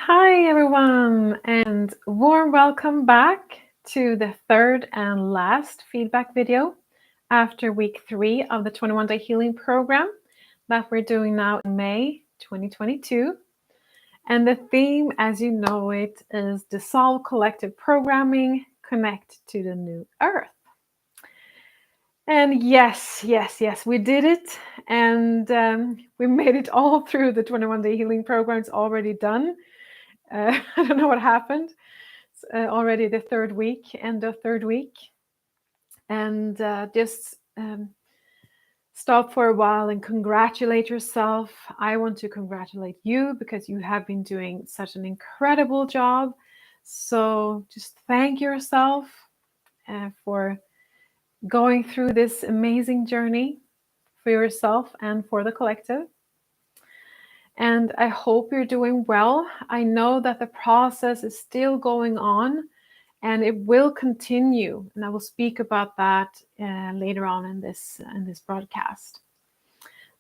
Hi, everyone, and warm welcome back to the third and last feedback video after week 3 of the 21-day healing program that we're doing now in May 2022. And the theme, as you know it, is Dissolve Collective Programming, Connect to the New Earth. And yes, we did it. And we made it all through the 21-day healing program. It's already done. I don't know what happened. It's already the third week, end of third week. And just stop for a while and congratulate yourself. I want to congratulate you because you have been doing such an incredible job. So just thank yourself for going through this amazing journey for yourself and for the collective. And I hope you're doing well. I know that the process is still going on and it will continue. And I will speak about that later on in this broadcast.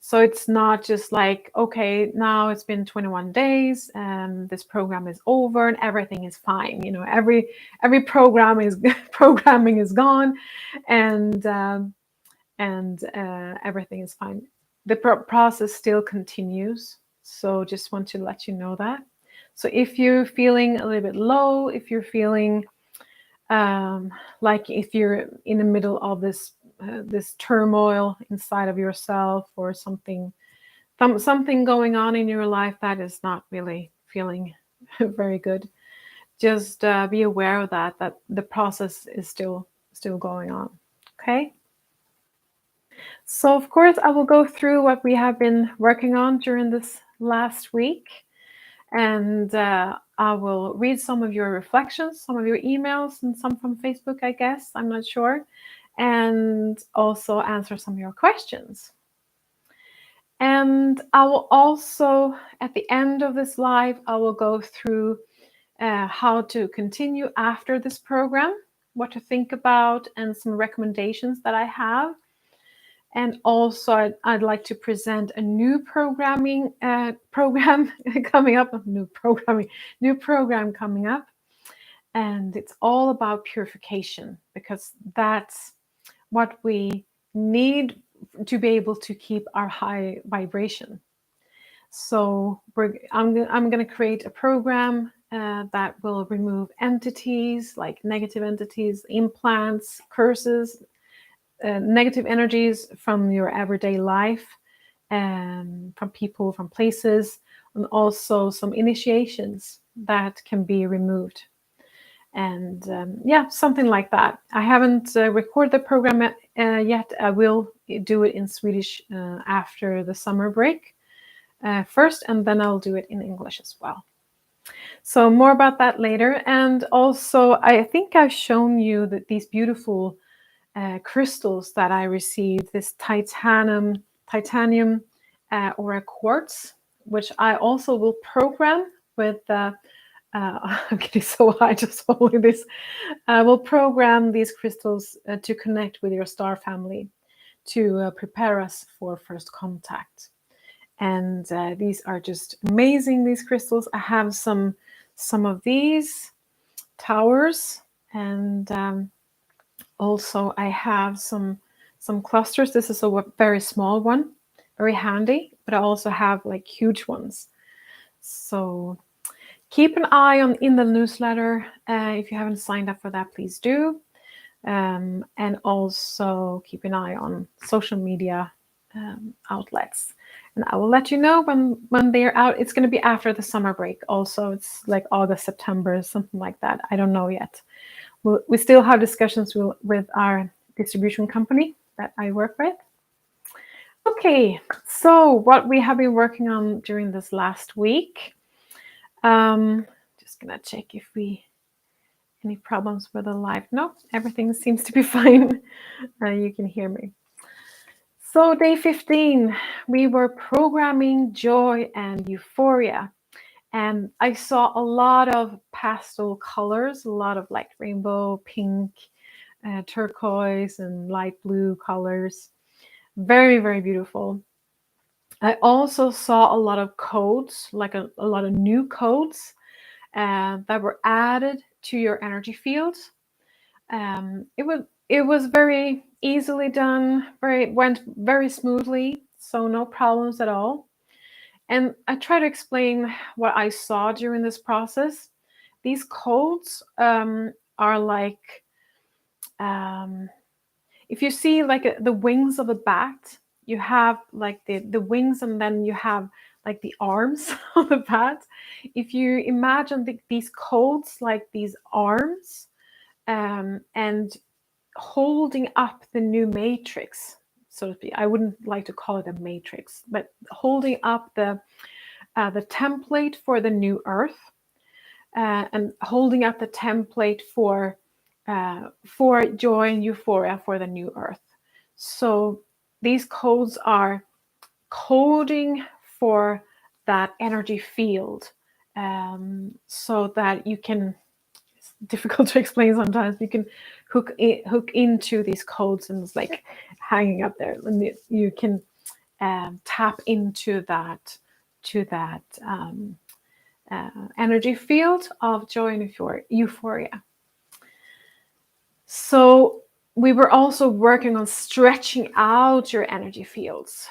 So it's not just like, okay, now it's been 21 days and this program is over and everything is fine. You know, every programming is gone and everything is fine. The process still continues. So just want to let you know that. So if you're feeling a little bit low, if you're feeling like if you're in the middle of this turmoil inside of yourself or something going on in your life that is not really feeling very good, just be aware of that the process is still going on. Okay. So, of course, I will go through what we have been working on during this last week. And I will read some of your reflections, some of your emails, and some from Facebook, I guess. I'm not sure. And also answer some of your questions. And I will also, at the end of this live, I will go through how to continue after this program, what to think about, and some recommendations that I have. And also, I'd like to present a new program coming up. New program coming up, and it's all about purification because that's what we need to be able to keep our high vibration. So I'm going to create a program that will remove entities like negative entities, implants, curses. Negative energies from your everyday life, from people, from places, and also some initiations that can be removed. And something like that. I haven't recorded the program yet. I will do it in Swedish after the summer break first, and then I'll do it in English as well. So more about that later. And also, I think I've shown you that these beautiful crystals that I received, this titanium or a quartz, which I also will program with. I'm getting so high just holding this. I will program these crystals to connect with your star family, to prepare us for first contact. And these are just amazing. These crystals. I have some of these towers and. Also, I have some clusters. This is a very small one, very handy, but I also have like huge ones. So keep an eye in the newsletter. If you haven't signed up for that, please do. And also keep an eye on social media outlets. And I will let you know when they're out. It's going to be after the summer break. Also, it's like August, September, something like that. I don't know yet. We still have discussions with our distribution company that I work with. Okay, so what we have been working on during this last week. Just gonna check if any problems with the live. No, everything seems to be fine. You can hear me. So day 15, we were programming joy and euphoria. And I saw a lot of pastel colors, a lot of like rainbow, pink, turquoise, and light blue colors. Very, very beautiful. I also saw a lot of codes, like a lot of new codes that were added to your energy field. It was very easily done. Went very smoothly, so no problems at all. And I try to explain what I saw during this process. These codes are like, if you see like the wings of a bat, you have like the wings, and then you have like the arms of the bat. If you imagine these codes like these arms, and holding up the new matrix, so to speak. I wouldn't like to call it a matrix, but holding up the template for the new earth, and holding up the template for joy and euphoria for the new earth. So these codes are coding for that energy field, so that you can, it's difficult to explain sometimes, you can hook into these codes, and it's like hanging up there, and you can tap into that energy field of joy and euphoria. So we were also working on stretching out your energy fields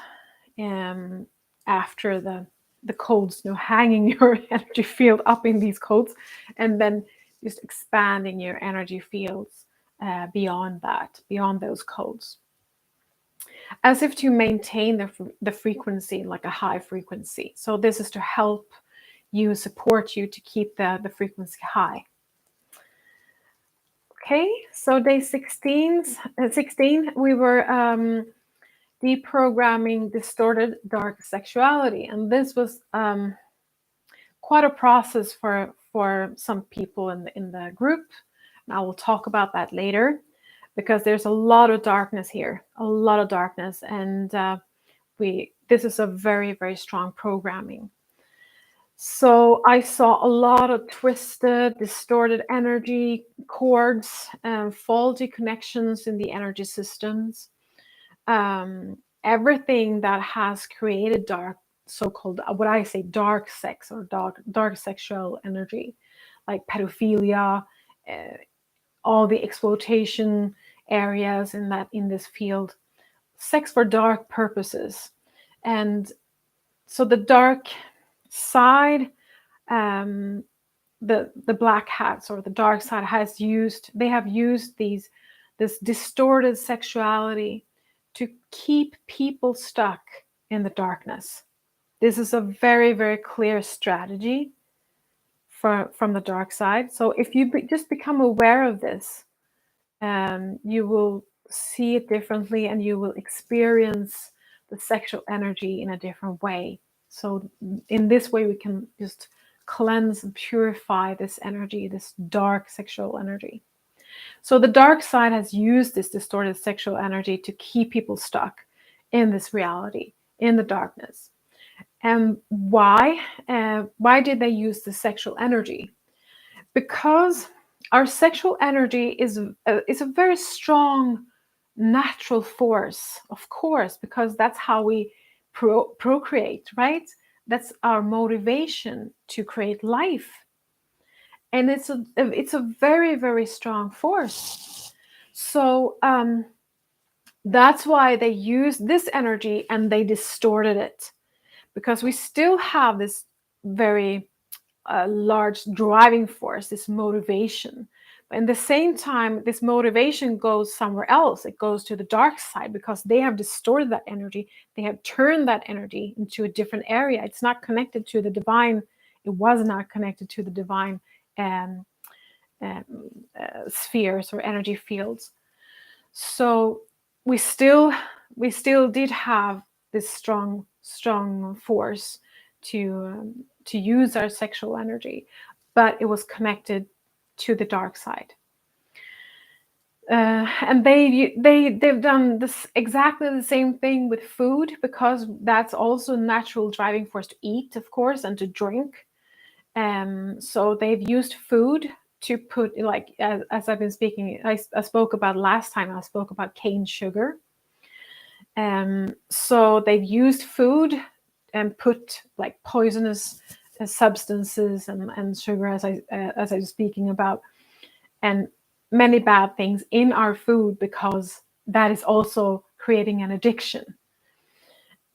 after the codes, hanging your energy field up in these codes, and then just expanding your energy fields beyond those codes, as if to maintain the frequency, like a high frequency. So this is to help you, support you to keep the frequency high. Okay, so day 16, we were deprogramming distorted dark sexuality, and this was quite a process for some people in the group, and I will talk about that later, because there's a lot of darkness here, and this is a very, very strong programming. So I saw a lot of twisted, distorted energy cords, faulty connections in the energy systems. Everything that has created dark, so-called, what I say, dark sex or dark sexual energy, like pedophilia, all the exploitation areas in this field, sex for dark purposes. And so the dark side, the black hats or the dark side have used this distorted sexuality to keep people stuck in the darkness. This is a very, very clear strategy from the dark side. So if you just become aware of this, you will see it differently, and you will experience the sexual energy in a different way. So in this way, we can just cleanse and purify this energy, this dark sexual energy. So the dark side has used this distorted sexual energy to keep people stuck in this reality, in the darkness. And why? Why did they use the sexual energy? Because our sexual energy is a very strong natural force, of course, because that's how we procreate, right? That's our motivation to create life. And it's a very, very strong force. So that's why they used this energy and they distorted it, because we still have this very large driving force, this motivation. But at the same time, this motivation goes somewhere else. It goes to the dark side, because they have distorted that energy. They have turned that energy into a different area. It's not connected to the divine. It was not connected to the divine spheres or energy fields. So we still did have this strong force to use our sexual energy, but it was connected to the dark side. And they've done this exactly the same thing with food, because that's also a natural driving force to eat, of course, and to drink. So they've used food to put, like, as I've been speaking, I spoke about last time, I spoke about cane sugar. So they've used food and put like poisonous substances and sugar, as I was speaking about, and many bad things in our food, because that is also creating an addiction.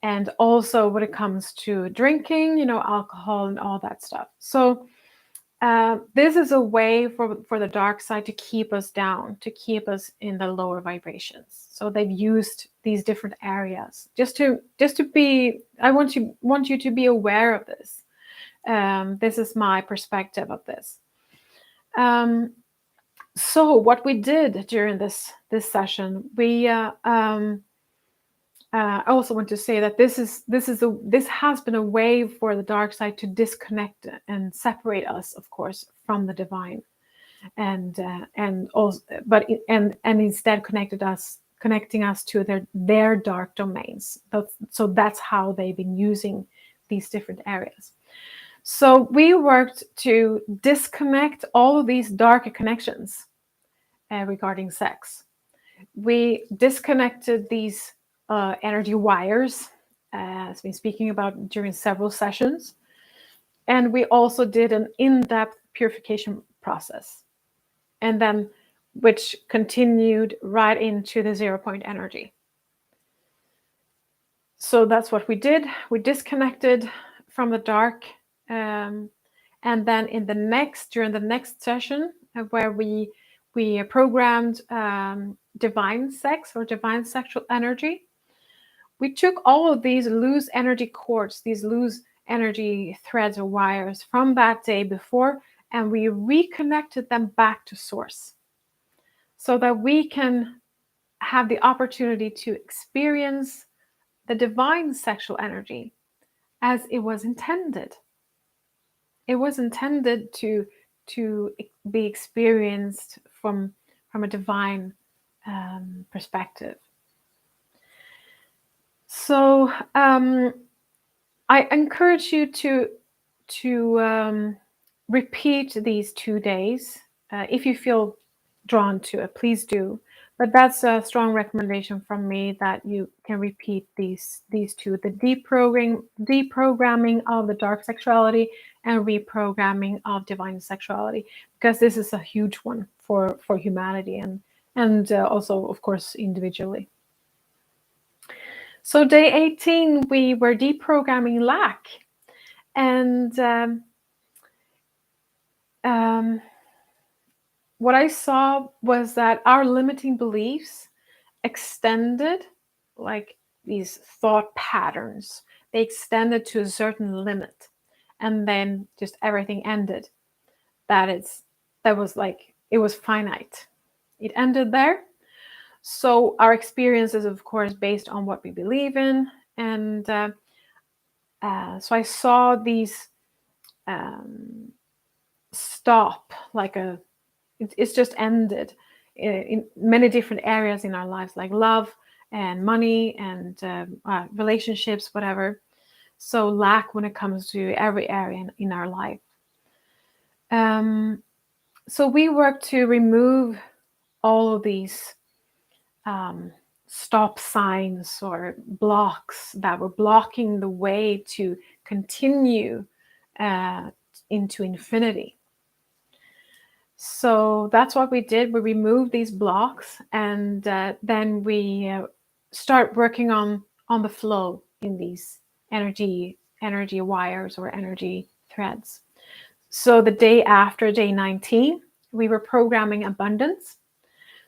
And also when it comes to drinking, alcohol and all that stuff. So this is a way for the dark side to keep us down, to keep us in the lower vibrations. So they've used these different areas just to be. I want you to be aware of this. This is my perspective of this. So what we did during this session, we I also want to say that this has been a way for the dark side to disconnect and separate us, of course, from the divine, and instead connecting us to their dark domains. So that's how they've been using these different areas. So we worked to disconnect all of these darker connections regarding sex. We disconnected these energy wires, as we've been speaking about during several sessions. And we also did an in-depth purification process, and then which continued right into the 0 point energy. So that's what we did. We disconnected from the dark, and then during the next session, where we programmed divine sex or divine sexual energy, we took all of these loose energy cords, these loose energy threads or wires from that day before, and we reconnected them back to source, so that we can have the opportunity to experience the divine sexual energy as it was intended. It was intended to be experienced from a divine perspective. So I encourage you to repeat these 2 days. If you feel drawn to it, please do. But that's a strong recommendation from me, that you can repeat these two: the deprogramming of the dark sexuality and reprogramming of divine sexuality, because this is a huge one for humanity and also, of course, individually. So day 18, we were deprogramming lack, and what I saw was that our limiting beliefs extended, like these thought patterns. They extended to a certain limit, and then just everything ended. It was finite. It ended there. So our experience is, of course, based on what we believe in, and so I saw these stop, it's just ended in many different areas in our lives, like love and money and relationships, whatever. So lack when it comes to every area in our life. So we work to remove all of these stop signs or blocks that were blocking the way to continue into infinity. So that's what we did. We removed these blocks, and then we start working on the flow in these energy wires or energy threads. So the day after, day 19, we were programming abundance.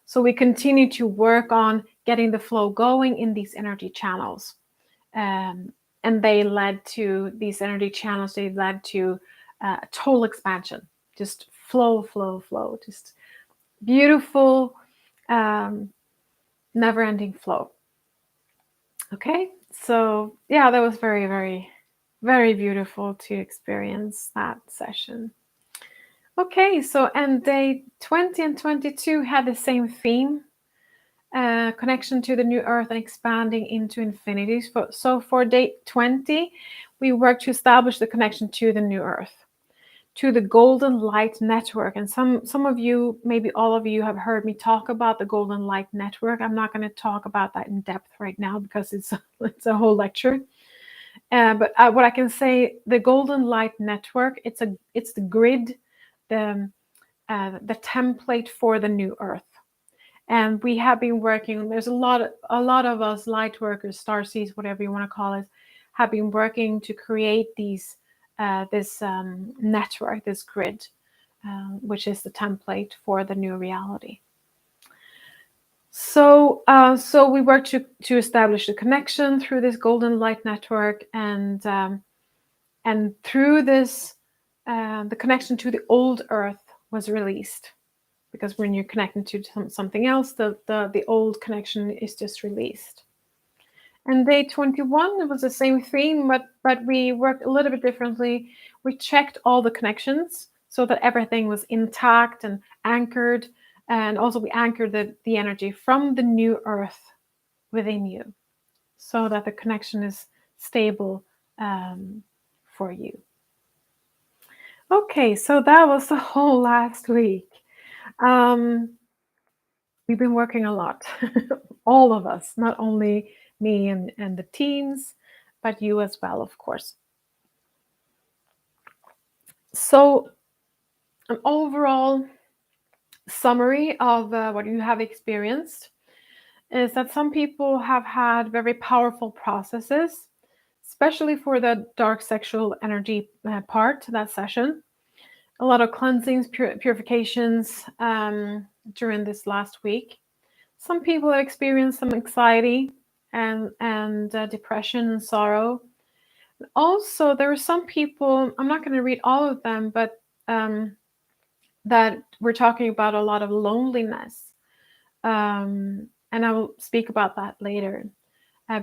So we continue to work on getting the flow going in these energy channels. And they led to these energy channels, they led to a total expansion, just flow, just beautiful, never-ending flow. Okay, so yeah, that was very, very, very beautiful to experience that session. Okay, so and day 20 and 22 had the same theme, connection to the new earth and expanding into infinity. So for day 20, we worked to establish the connection to the new earth, to the golden light network. And some of you, maybe all of you, have heard me talk about the golden light network. I'm not going to talk about that in depth right now because it's a whole lecture. But what I can say, the Golden Light Network, it's the grid, the template for the new Earth. And we have been working. There's a lot of us light workers, starseeds, whatever you want to call it, have been working to create this network, this grid, which is the template for the new reality. So we work to establish a connection through this Golden Light Network, and through this, the connection to the old Earth was released. Because when you're connecting to something else, the old connection is just released. And day 21, it was the same theme, but we worked a little bit differently. We checked all the connections so that everything was intact and anchored. And also we anchored the energy from the new Earth within you, so that the connection is stable for you. Okay, so that was the whole last week. We've been working a lot, all of us, not only me and the teams, but you as well, of course. So an overall summary of what you have experienced is that some people have had very powerful processes, especially for the dark sexual energy part, that session. A lot of cleansings, purifications during this last week. Some people have experienced some anxiety and depression and sorrow. Also, there are some people, I'm not going to read all of them, but that we're talking about a lot of loneliness. And I will speak about that later,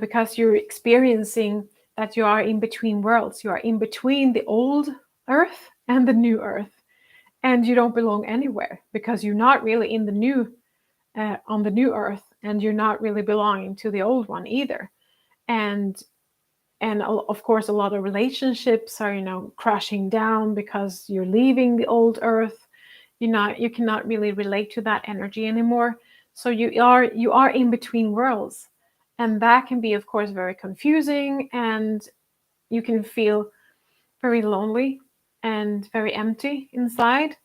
because you're experiencing that you are in between worlds. You are in between the old Earth and the new Earth, and you don't belong anywhere because you're not really in the new on the new Earth, and you're not really belonging to the old one either. And of course, a lot of relationships are crashing down because you're leaving the old Earth. You cannot really relate to that energy anymore. So you are in between worlds, and that can be, of course, very confusing, and you can feel very lonely and very empty inside.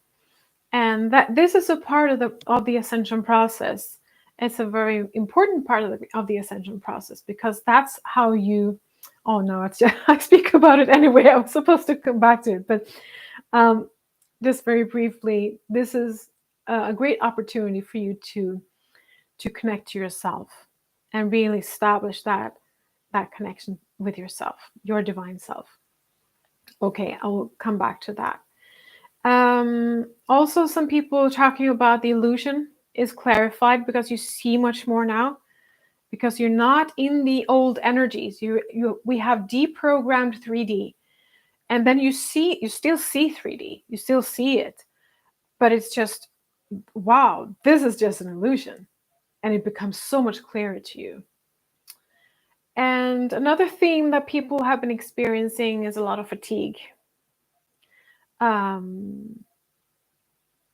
And that this is a part of the ascension process. It's a very important part of the ascension process, because that's how you. Oh no, it's just, I speak about it anyway. I was supposed to come back to it, but just very briefly, this is a great opportunity for you to connect to yourself and really establish that connection with yourself, your divine self. Okay, I will come back to that. Also, some people talking about the illusion is clarified, because you see much more now, because you're not in the old energies. We have deprogrammed 3D, and then you still see 3D, you still see it, but it's just, wow, this is just an illusion, and it becomes so much clearer to you. And another theme that people have been experiencing is a lot of fatigue.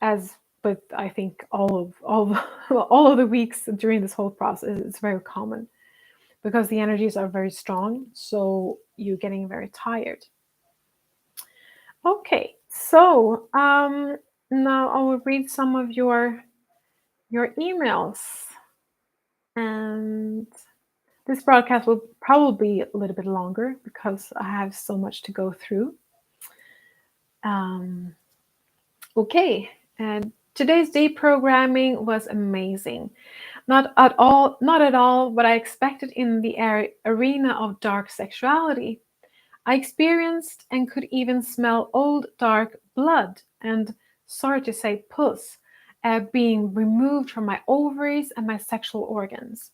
As with, I think, all of the weeks during this whole process, it's very common, because the energies are very strong, so you're getting very tired. Okay, so now I will read some of your emails, and this broadcast will probably be a little bit longer because I have so much to go through. Okay, and today's deprogramming was amazing. Not at all what I expected in the arena of dark sexuality. I experienced and could even smell old dark blood and, sorry to say, pus being removed from my ovaries and my sexual organs.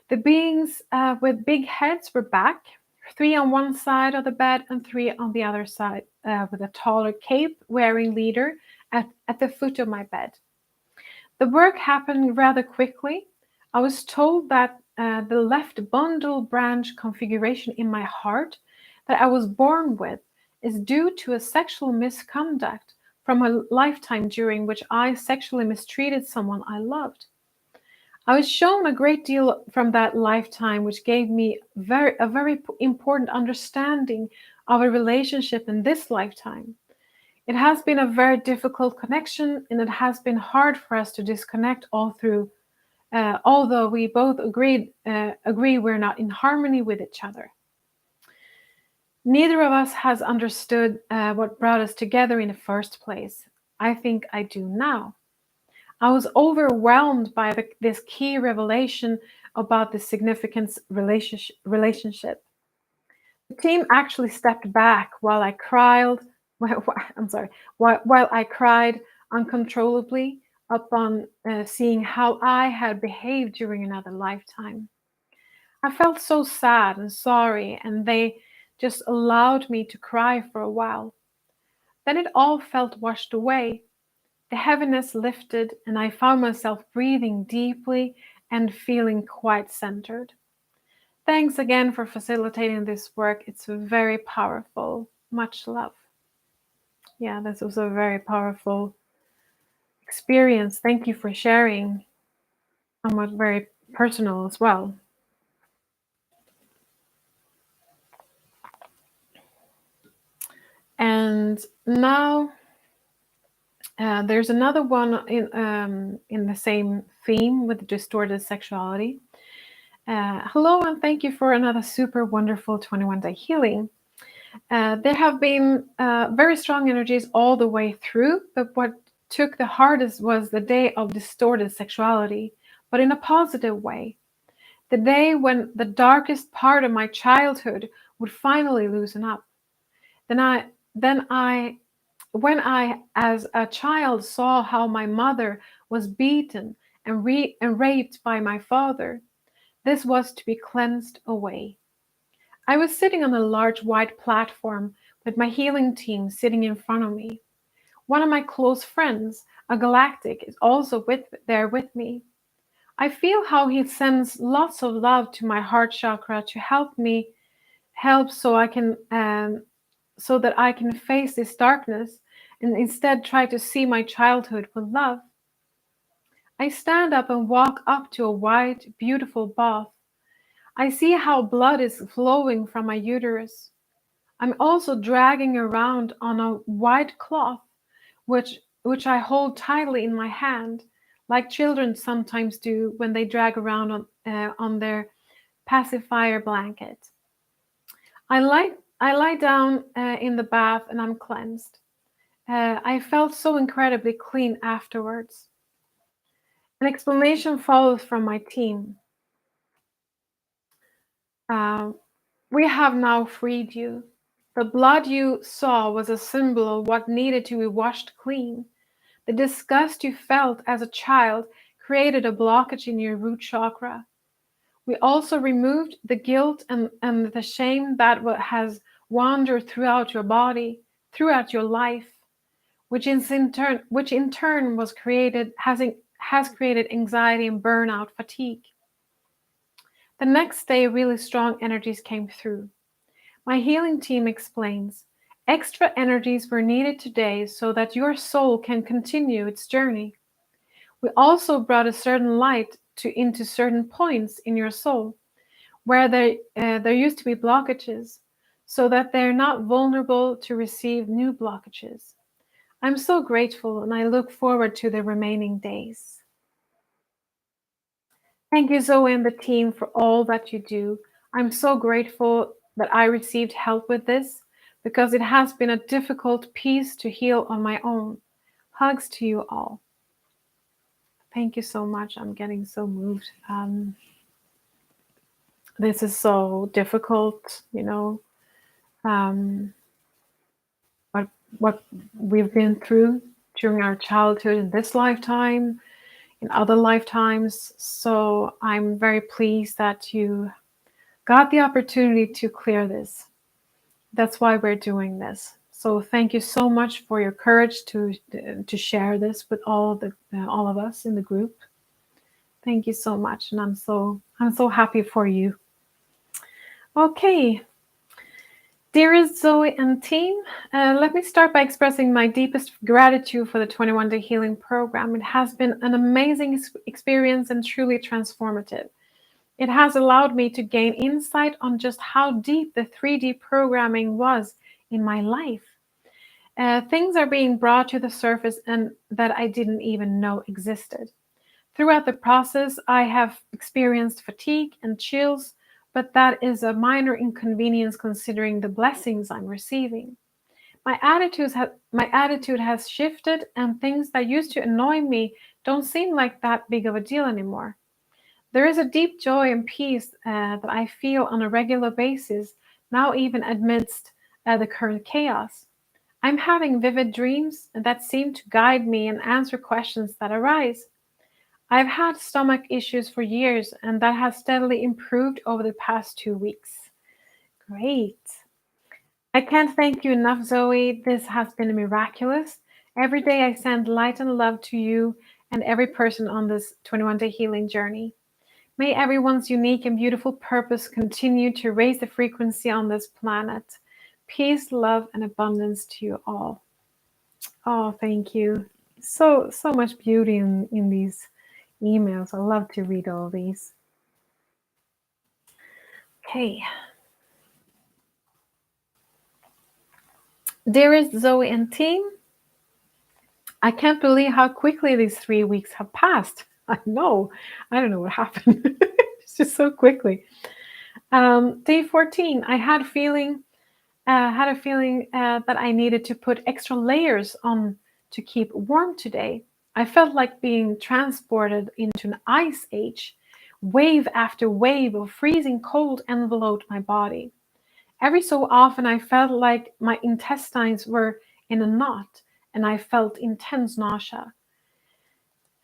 The beings with big heads were back, 3 on one side of the bed and 3 on the other side, with a taller cape-wearing leader at the foot of my bed. The work happened rather quickly. I was told that the left bundle branch configuration in my heart that I was born with is due to a sexual misconduct from a lifetime during which I sexually mistreated someone I loved. I was shown a great deal from that lifetime, which gave me a very important understanding of a relationship in this lifetime. It has been a very difficult connection, and it has been hard for us to disconnect all through, although we both agree we're not in harmony with each other. Neither of us has understood what brought us together in the first place. I think I do now. I was overwhelmed by this key revelation about the significance relationship. The team actually stepped back while I cried. I'm sorry. While I cried uncontrollably upon seeing how I had behaved during another lifetime. I felt so sad and sorry, and they just allowed me to cry for a while. Then it all felt washed away. The heaviness lifted, and I found myself breathing deeply and feeling quite centered. Thanks again for facilitating this work. It's very powerful. Much love. Yeah, this was a very powerful experience. Thank you for sharing. Somewhat very personal as well. And now there's another one in the same theme with distorted sexuality. Hello, and thank you for another super wonderful 21-day healing. There have been very strong energies all the way through, but what took the hardest was the day of distorted sexuality, but in a positive way. The day when the darkest part of my childhood would finally loosen up. When I, as a child, saw how my mother was beaten and raped by my father, this was to be cleansed away. I was sitting on a large white platform with my healing team sitting in front of me. One of my close friends, a galactic, is also there with me. I feel how he sends lots of love to my heart chakra to help so that I can face this darkness and instead try to see my childhood with love. I stand up and walk up to a white, beautiful bath. I see how blood is flowing from my uterus. I'm also dragging around on a white cloth, which I hold tightly in my hand, like children sometimes do when they drag around on their pacifier blanket. I lie down in the bath and I'm cleansed. I felt so incredibly clean afterwards. An explanation follows from my team. We have now freed you. The blood you saw was a symbol of what needed to be washed clean. The disgust you felt as a child created a blockage in your root chakra. We also removed the guilt and the shame that has wandered throughout your body, throughout your life, which in turn has created anxiety and burnout, fatigue. The next day, really strong energies came through. My healing team explains, extra energies were needed today so that your soul can continue its journey. We also brought a certain light into certain points in your soul where there used to be blockages, so that they're not vulnerable to receive new blockages. I'm so grateful, and I look forward to the remaining days. Thank you, Zoe and the team, for all that you do. I'm so grateful that I received help with this, because it has been a difficult piece to heal on my own. Hugs to you all. Thank you so much. I'm getting so moved. This is so difficult, what we've been through during our childhood in this lifetime, in other lifetimes. So I'm very pleased that you got the opportunity to clear this. That's why we're doing this. So thank you so much for your courage to share this with all of us in the group. Thank you so much, and I'm so happy for you. Okay. Dearest Zoe and team, let me start by expressing my deepest gratitude for the 21-day healing program. It has been an amazing experience and truly transformative. It has allowed me to gain insight on just how deep the 3D programming was in my life. Things are being brought to the surface and that I didn't even know existed. Throughout the process, I have experienced fatigue and chills, but that is a minor inconvenience considering the blessings I'm receiving. My attitude has shifted, and things that used to annoy me don't seem like that big of a deal anymore. There is a deep joy and peace that I feel on a regular basis, now even amidst the current chaos. I'm having vivid dreams that seem to guide me and answer questions that arise. I've had stomach issues for years, and that has steadily improved over the past 2 weeks. Great. I can't thank you enough, Zoe. This has been miraculous. Every day I send light and love to you and every person on this 21-day healing journey. May everyone's unique and beautiful purpose continue to raise the frequency on this planet. Peace, love, and abundance to you all. Oh, thank you. So much beauty in these emails. I love to read all these. Okay. Dearest Zoe and team, I can't believe how quickly these 3 weeks have passed. I know. I don't know what happened. It's just so quickly. Day 14, I had a feeling that I needed to put extra layers on to keep warm today. I felt like being transported into an ice age. Wave after wave of freezing cold enveloped my body. Every so often, I felt like my intestines were in a knot, and I felt intense nausea.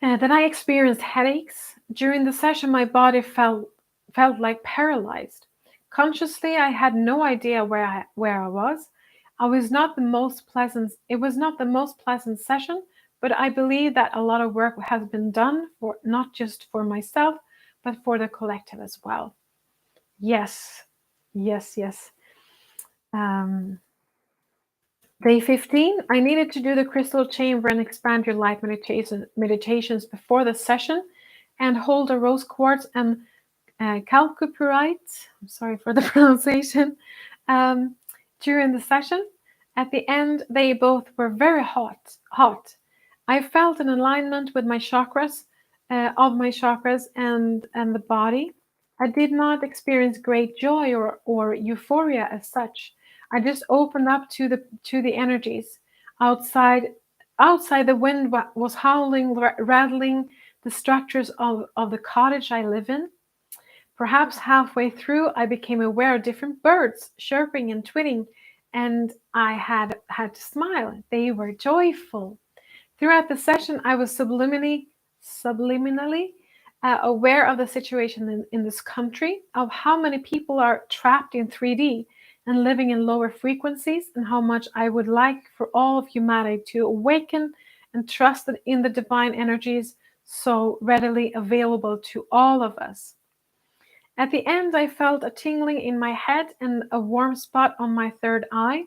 Then I experienced headaches. During the session, my body felt like paralyzed. Consciously, I had no idea where I was. I was not the most pleasant. It was not the most pleasant session, but I believe that a lot of work has been done for not just for myself, but for the collective as well. Yes, yes. Day 15, I needed to do the crystal chamber and expand your light meditations before the session and hold a rose quartz and calcupurite, I'm sorry for the pronunciation, during the session. At the end, they both were very hot. I felt an alignment with my chakras, and the body. I did not experience great joy or euphoria as such. I just opened up to the energies outside. Outside, the wind was howling, rattling the structures of the cottage I live in. Perhaps halfway through, I became aware of different birds chirping and tweeting, and I had to smile. They were joyful. Throughout the session, I was subliminally aware of the situation in this country, of how many people are trapped in 3D and living in lower frequencies, and how much I would like for all of humanity to awaken and trust in the divine energies so readily available to all of us. At the end, I felt a tingling in my head and a warm spot on my third eye.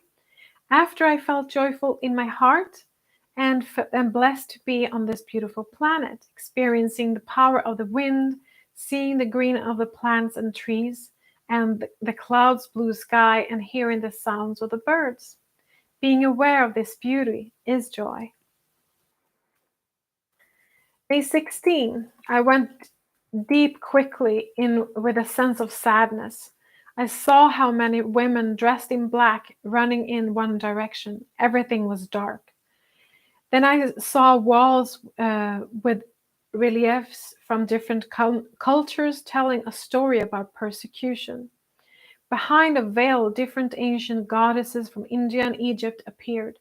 After, I felt joyful in my heart and am blessed to be on this beautiful planet, experiencing the power of the wind, seeing the green of the plants and trees, and the clouds' blue sky, and hearing the sounds of the birds. Being aware of this beauty is joy. Day 16, I went deep quickly in with a sense of sadness. I saw how many women dressed in black running in one direction. Everything was dark. Then I saw walls with reliefs from different cultures telling a story about persecution. Behind a veil, different ancient goddesses from India and Egypt appeared.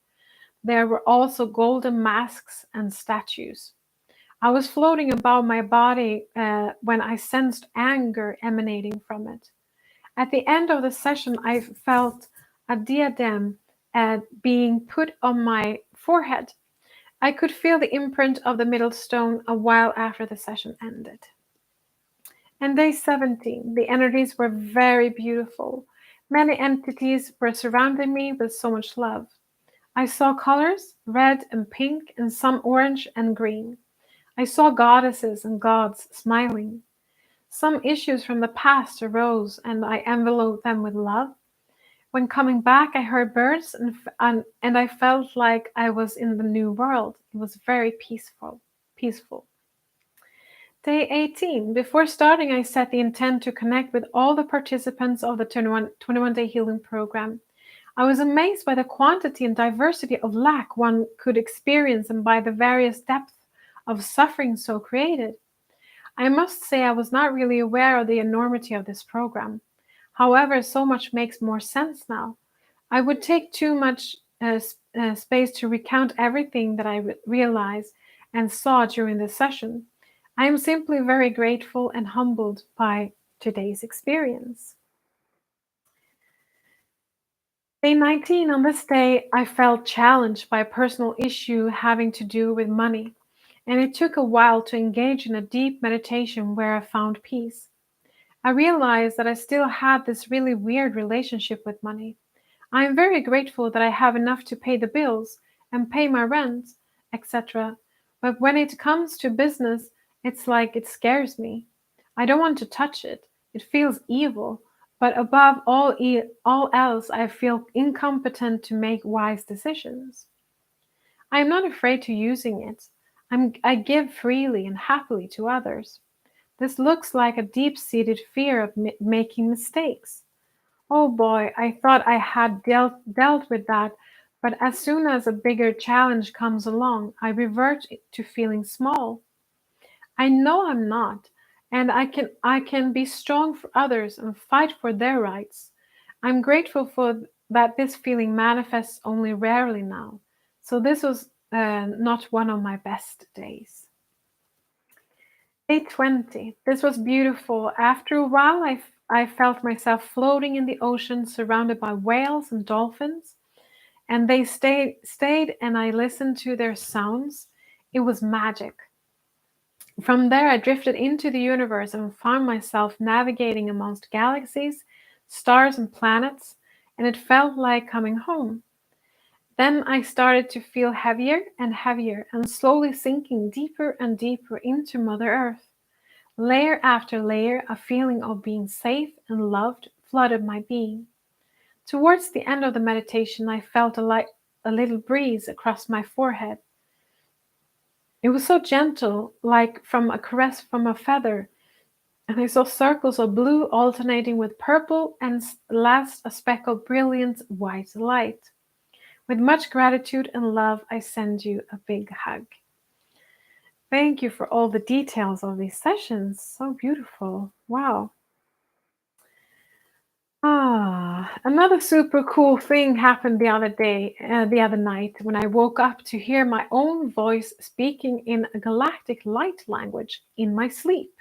There were also golden masks and statues. I was floating above my body when I sensed anger emanating from it. At the end of the session, I felt a diadem being put on my forehead. I could feel the imprint of the middle stone a while after the session ended. And day 17, the energies were very beautiful. Many entities were surrounding me with so much love. I saw colors, red and pink, and some orange and green. I saw goddesses and gods smiling. Some issues from the past arose, and I enveloped them with love. When coming back, I heard birds, and I felt like I was in the new world. It was very peaceful. Peaceful. Day 18. Before starting, I set the intent to connect with all the participants of the 21-day healing program. I was amazed by the quantity and diversity of lack one could experience and by the various depths of suffering so created. I must say I was not really aware of the enormity of this program. However, so much makes more sense now. I would take too much space to recount everything that I realized and saw during this session. I am simply very grateful and humbled by today's experience. Day 19. On this day, I felt challenged by a personal issue having to do with money, and it took a while to engage in a deep meditation where I found peace. I realized that I still had this really weird relationship with money. I am very grateful that I have enough to pay the bills and pay my rent, etc. But when it comes to business, it's like it scares me. I don't want to touch it. It feels evil. But above all else, I feel incompetent to make wise decisions. I am not afraid to using it. I give freely and happily to others. This looks like a deep-seated fear of making mistakes. Oh boy, I thought I had dealt with that, but as soon as a bigger challenge comes along, I revert to feeling small. I know I'm not, and I can be strong for others and fight for their rights. I'm grateful for that this feeling manifests only rarely now. So this was not one of my best days. Day 20. This was beautiful. After a while, I felt myself floating in the ocean surrounded by whales and dolphins, and they stayed and I listened to their sounds. It was magic. From there, I drifted into the universe and found myself navigating amongst galaxies, stars, and planets, and it felt like coming home. Then I started to feel heavier and slowly sinking deeper and deeper into Mother Earth. Layer after layer, a feeling of being safe and loved flooded my being. Towards the end of the meditation, I felt a little breeze across my forehead. It was so gentle, like from a caress from a feather, and I saw circles of blue alternating with purple and last a speck of brilliant white light. With much gratitude and love, I send you a big hug. Thank you for all the details of these sessions. So beautiful. Wow. Another super cool thing happened the other night, when I woke up to hear my own voice speaking in a galactic light language in my sleep.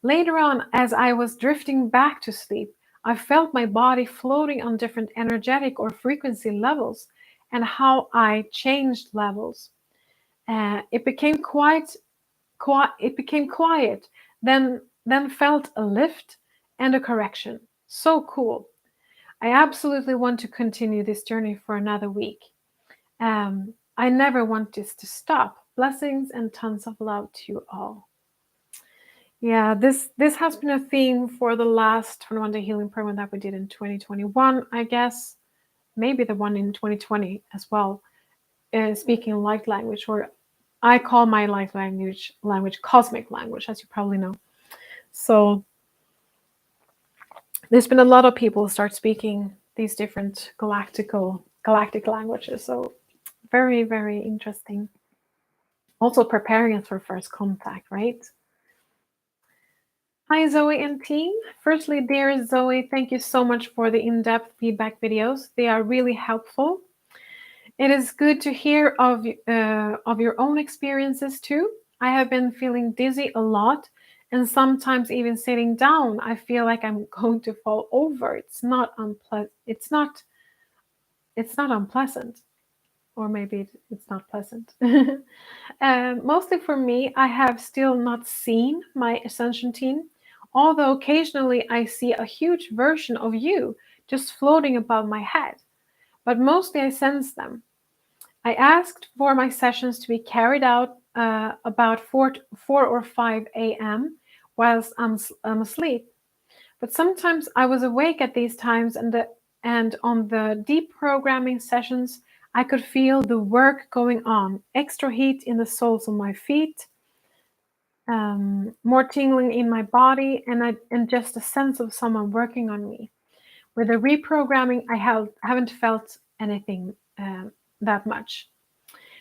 Later on, as I was drifting back to sleep, I felt my body floating on different energetic or frequency levels, and how I changed levels. It became quiet, then felt a lift and a correction. So cool. I absolutely want to continue this journey for another week. I never want this to stop. Blessings and tons of love to you all. Yeah, this has been a theme for the last 21-day healing program that we did in 2021, I guess. Maybe the one in 2020 as well. Speaking light language, or I call my light language cosmic language, as you probably know. So there's been a lot of people start speaking these different galactic languages. So very, very interesting. Also preparing us for first contact, right? Hi, Zoe and team. Firstly, dear Zoe, thank you so much for the in-depth feedback videos. They are really helpful. It is good to hear of your own experiences too. I have been feeling dizzy a lot, and sometimes even sitting down, I feel like I'm going to fall over. It's not unpleasant. It's not unpleasant, or maybe it's not pleasant. Mostly for me, I have still not seen my Ascension team, although occasionally I see a huge version of you just floating above my head, but mostly I sensed them. I asked for my sessions to be carried out about 4 or 5 a.m. whilst I'm asleep. But sometimes I was awake at these times, and on the deprogramming sessions, I could feel the work going on, extra heat in the soles of my feet, more tingling in my body, and just a sense of someone working on me. With the reprogramming, I haven't felt anything that much.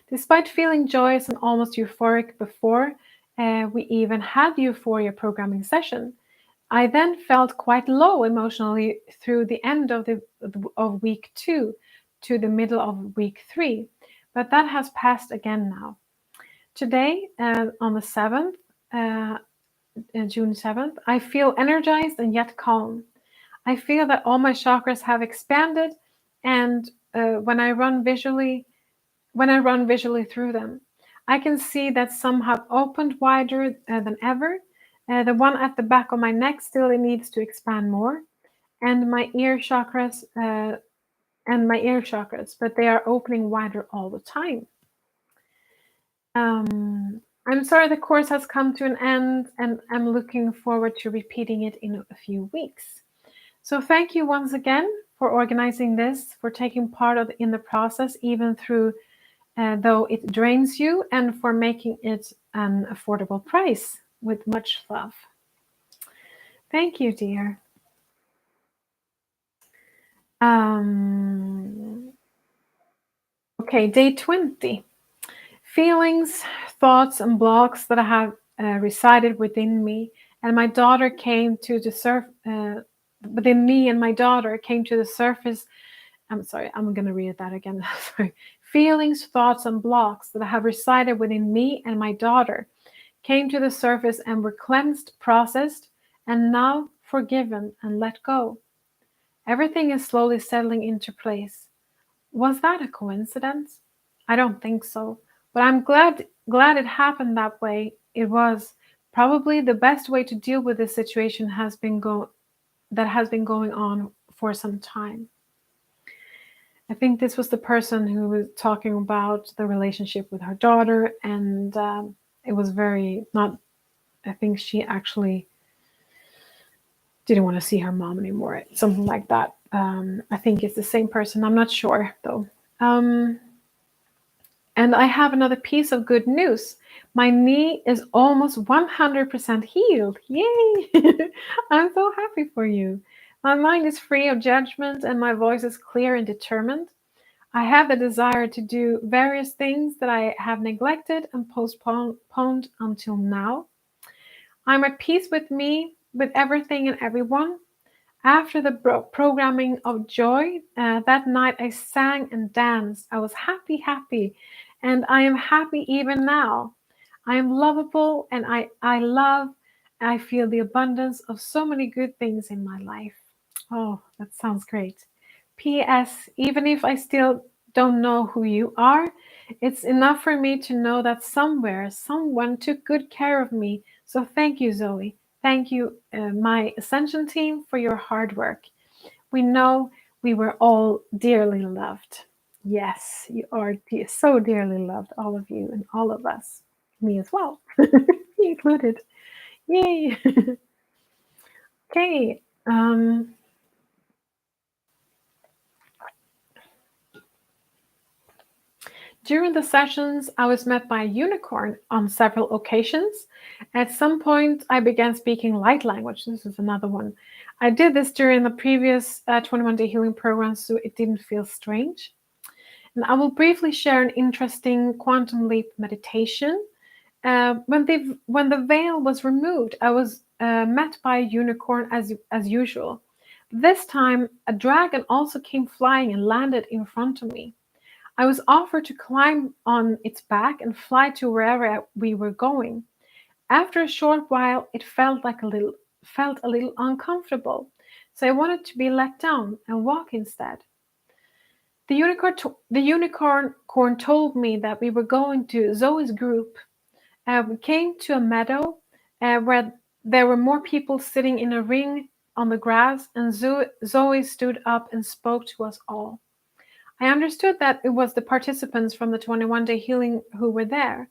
Despite feeling joyous and almost euphoric before we even had the euphoria programming session, I then felt quite low emotionally through the end of week 2 to the middle of week 3, but that has passed again now. Today, on the 7th, June 7th, I feel energized and yet calm. I feel that all my chakras have expanded, and when I run visually through them, I can see that some have opened wider than ever. The one at the back of my neck still needs to expand more, and my ear chakras, but they are opening wider all the time. I'm sorry the course has come to an end, and I'm looking forward to repeating it in a few weeks. So thank you once again for organizing this, for taking part in the process, even through though it drains you, and for making it an affordable price, with much love. Thank you, dear. Okay, day 20. Feelings, thoughts, and blocks that have resided within me, and my daughter came to the within me and my daughter came to the surface. I'm sorry, I'm going to read that again. Sorry. Feelings, thoughts, and blocks that have resided within me and my daughter came to the surface and were cleansed, processed, and now forgiven and let go. Everything is slowly settling into place. Was that a coincidence? I don't think so, but I'm glad it happened that way. It was probably the best way to deal with this situation that has been going on for some time. I think this was the person who was talking about the relationship with her daughter, and it was very not. I think she actually didn't want to see her mom anymore, something like that. I think it's the same person. I'm not sure though. And I have another piece of good news. My knee is almost 100% healed. Yay! I'm so happy for you. My mind is free of judgment and my voice is clear and determined. I have the desire to do various things that I have neglected and postponed until now. I'm at peace with me, with everything and everyone. After the programming of joy, that night I sang and danced. I was happy, and I am happy even now. I am lovable, and I feel the abundance of so many good things in my life. Oh, that sounds great. P.S. Even if I still don't know who you are, it's enough for me to know that somewhere, someone took good care of me. So thank you, Zoe. Thank you, my Ascension team, for your hard work. We know we were all dearly loved. Yes, you are so dearly loved, all of you and all of us. Me as well, me included. Yay. Okay. During the sessions, I was met by a unicorn on several occasions. At some point, I began speaking light language. This is another one. I did this during the previous 21-day healing program, so it didn't feel strange. And I will briefly share an interesting quantum leap meditation. When the veil was removed, I was met by a unicorn as usual. This time, a dragon also came flying and landed in front of me. I was offered to climb on its back and fly to wherever we were going. After a short while, it felt a little uncomfortable, so I wanted to be let down and walk instead. The unicorn told me that we were going to Zoe's group. We came to a meadow where there were more people sitting in a ring on the grass, and Zoe stood up and spoke to us all. I understood that it was the participants from the 21-day healing who were there.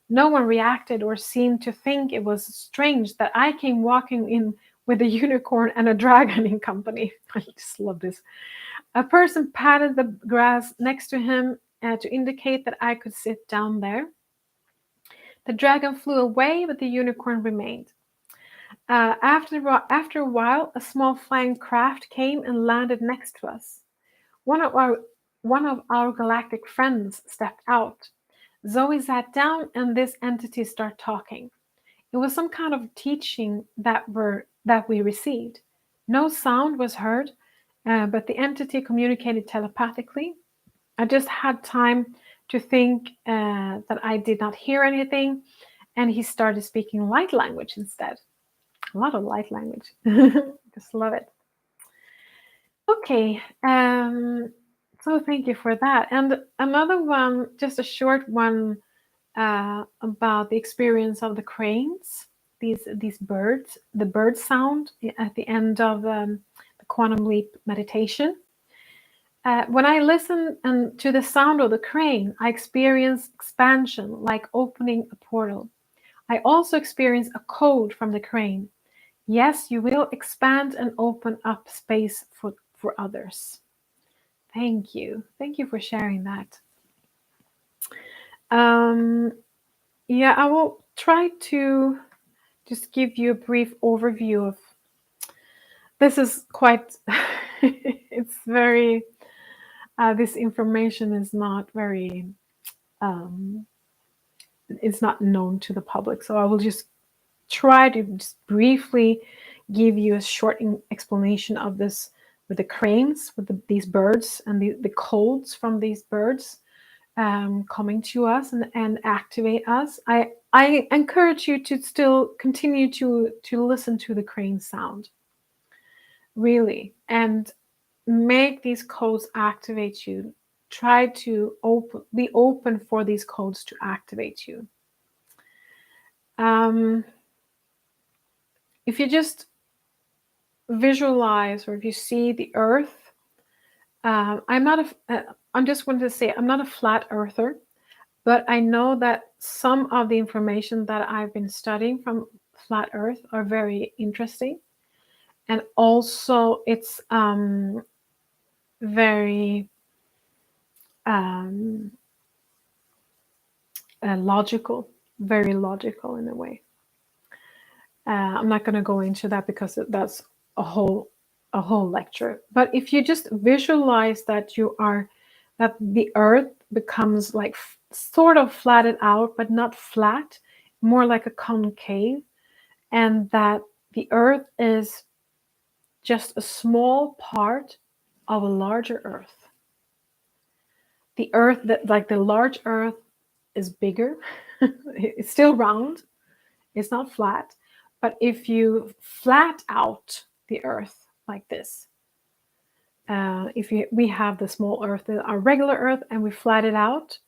No one reacted or seemed to think it was strange that I came walking in with a unicorn and a dragon in company. I just love this. A person patted the grass next to him to indicate that I could sit down there. The dragon flew away, but the unicorn remained. After a while, a small flying craft came and landed next to us. One of our galactic friends stepped out. Zoe sat down, and this entity started talking. It was some kind of teaching that we received. No sound was heard, but the entity communicated telepathically. I just had time to think that I did not hear anything, and he started speaking light language instead. A lot of light language. Just love it. Okay, so thank you for that. And another one, just a short one, about the experience of the cranes, these birds, the bird sound at the end of the quantum leap meditation. When I listen to the sound of the crane, I experience expansion, like opening a portal. I also experience a code from the crane. Yes, you will expand and open up space for others. Thank you. Thank you for sharing that. Yeah, I will try to just give you a brief overview of this. Is quite, it's very, this information is not very, it's not known to the public. So I will just try to just briefly give you a short explanation of this with the cranes, with these birds and the codes from these birds coming to us and activate us. I encourage you to still continue to listen to the crane sound, really, and make these codes activate you. Try to be open for these codes to activate you. If you just visualize, or if you see the earth, I'm just wanting to say I'm not a flat earther, but I know that some of the information that I've been studying from flat earth are very interesting, and also it's very logical, very logical in a way. I'm not going to go into that because that's a whole lecture. But if you just visualize that that the earth becomes like sort of flattened out, but not flat, more like a concave, and that the earth is just a small part of a larger earth. The earth, like the large earth, is bigger. It's still round. It's not flat. But if you flat out the earth like this, we have the small earth, our regular earth, and we flat it out,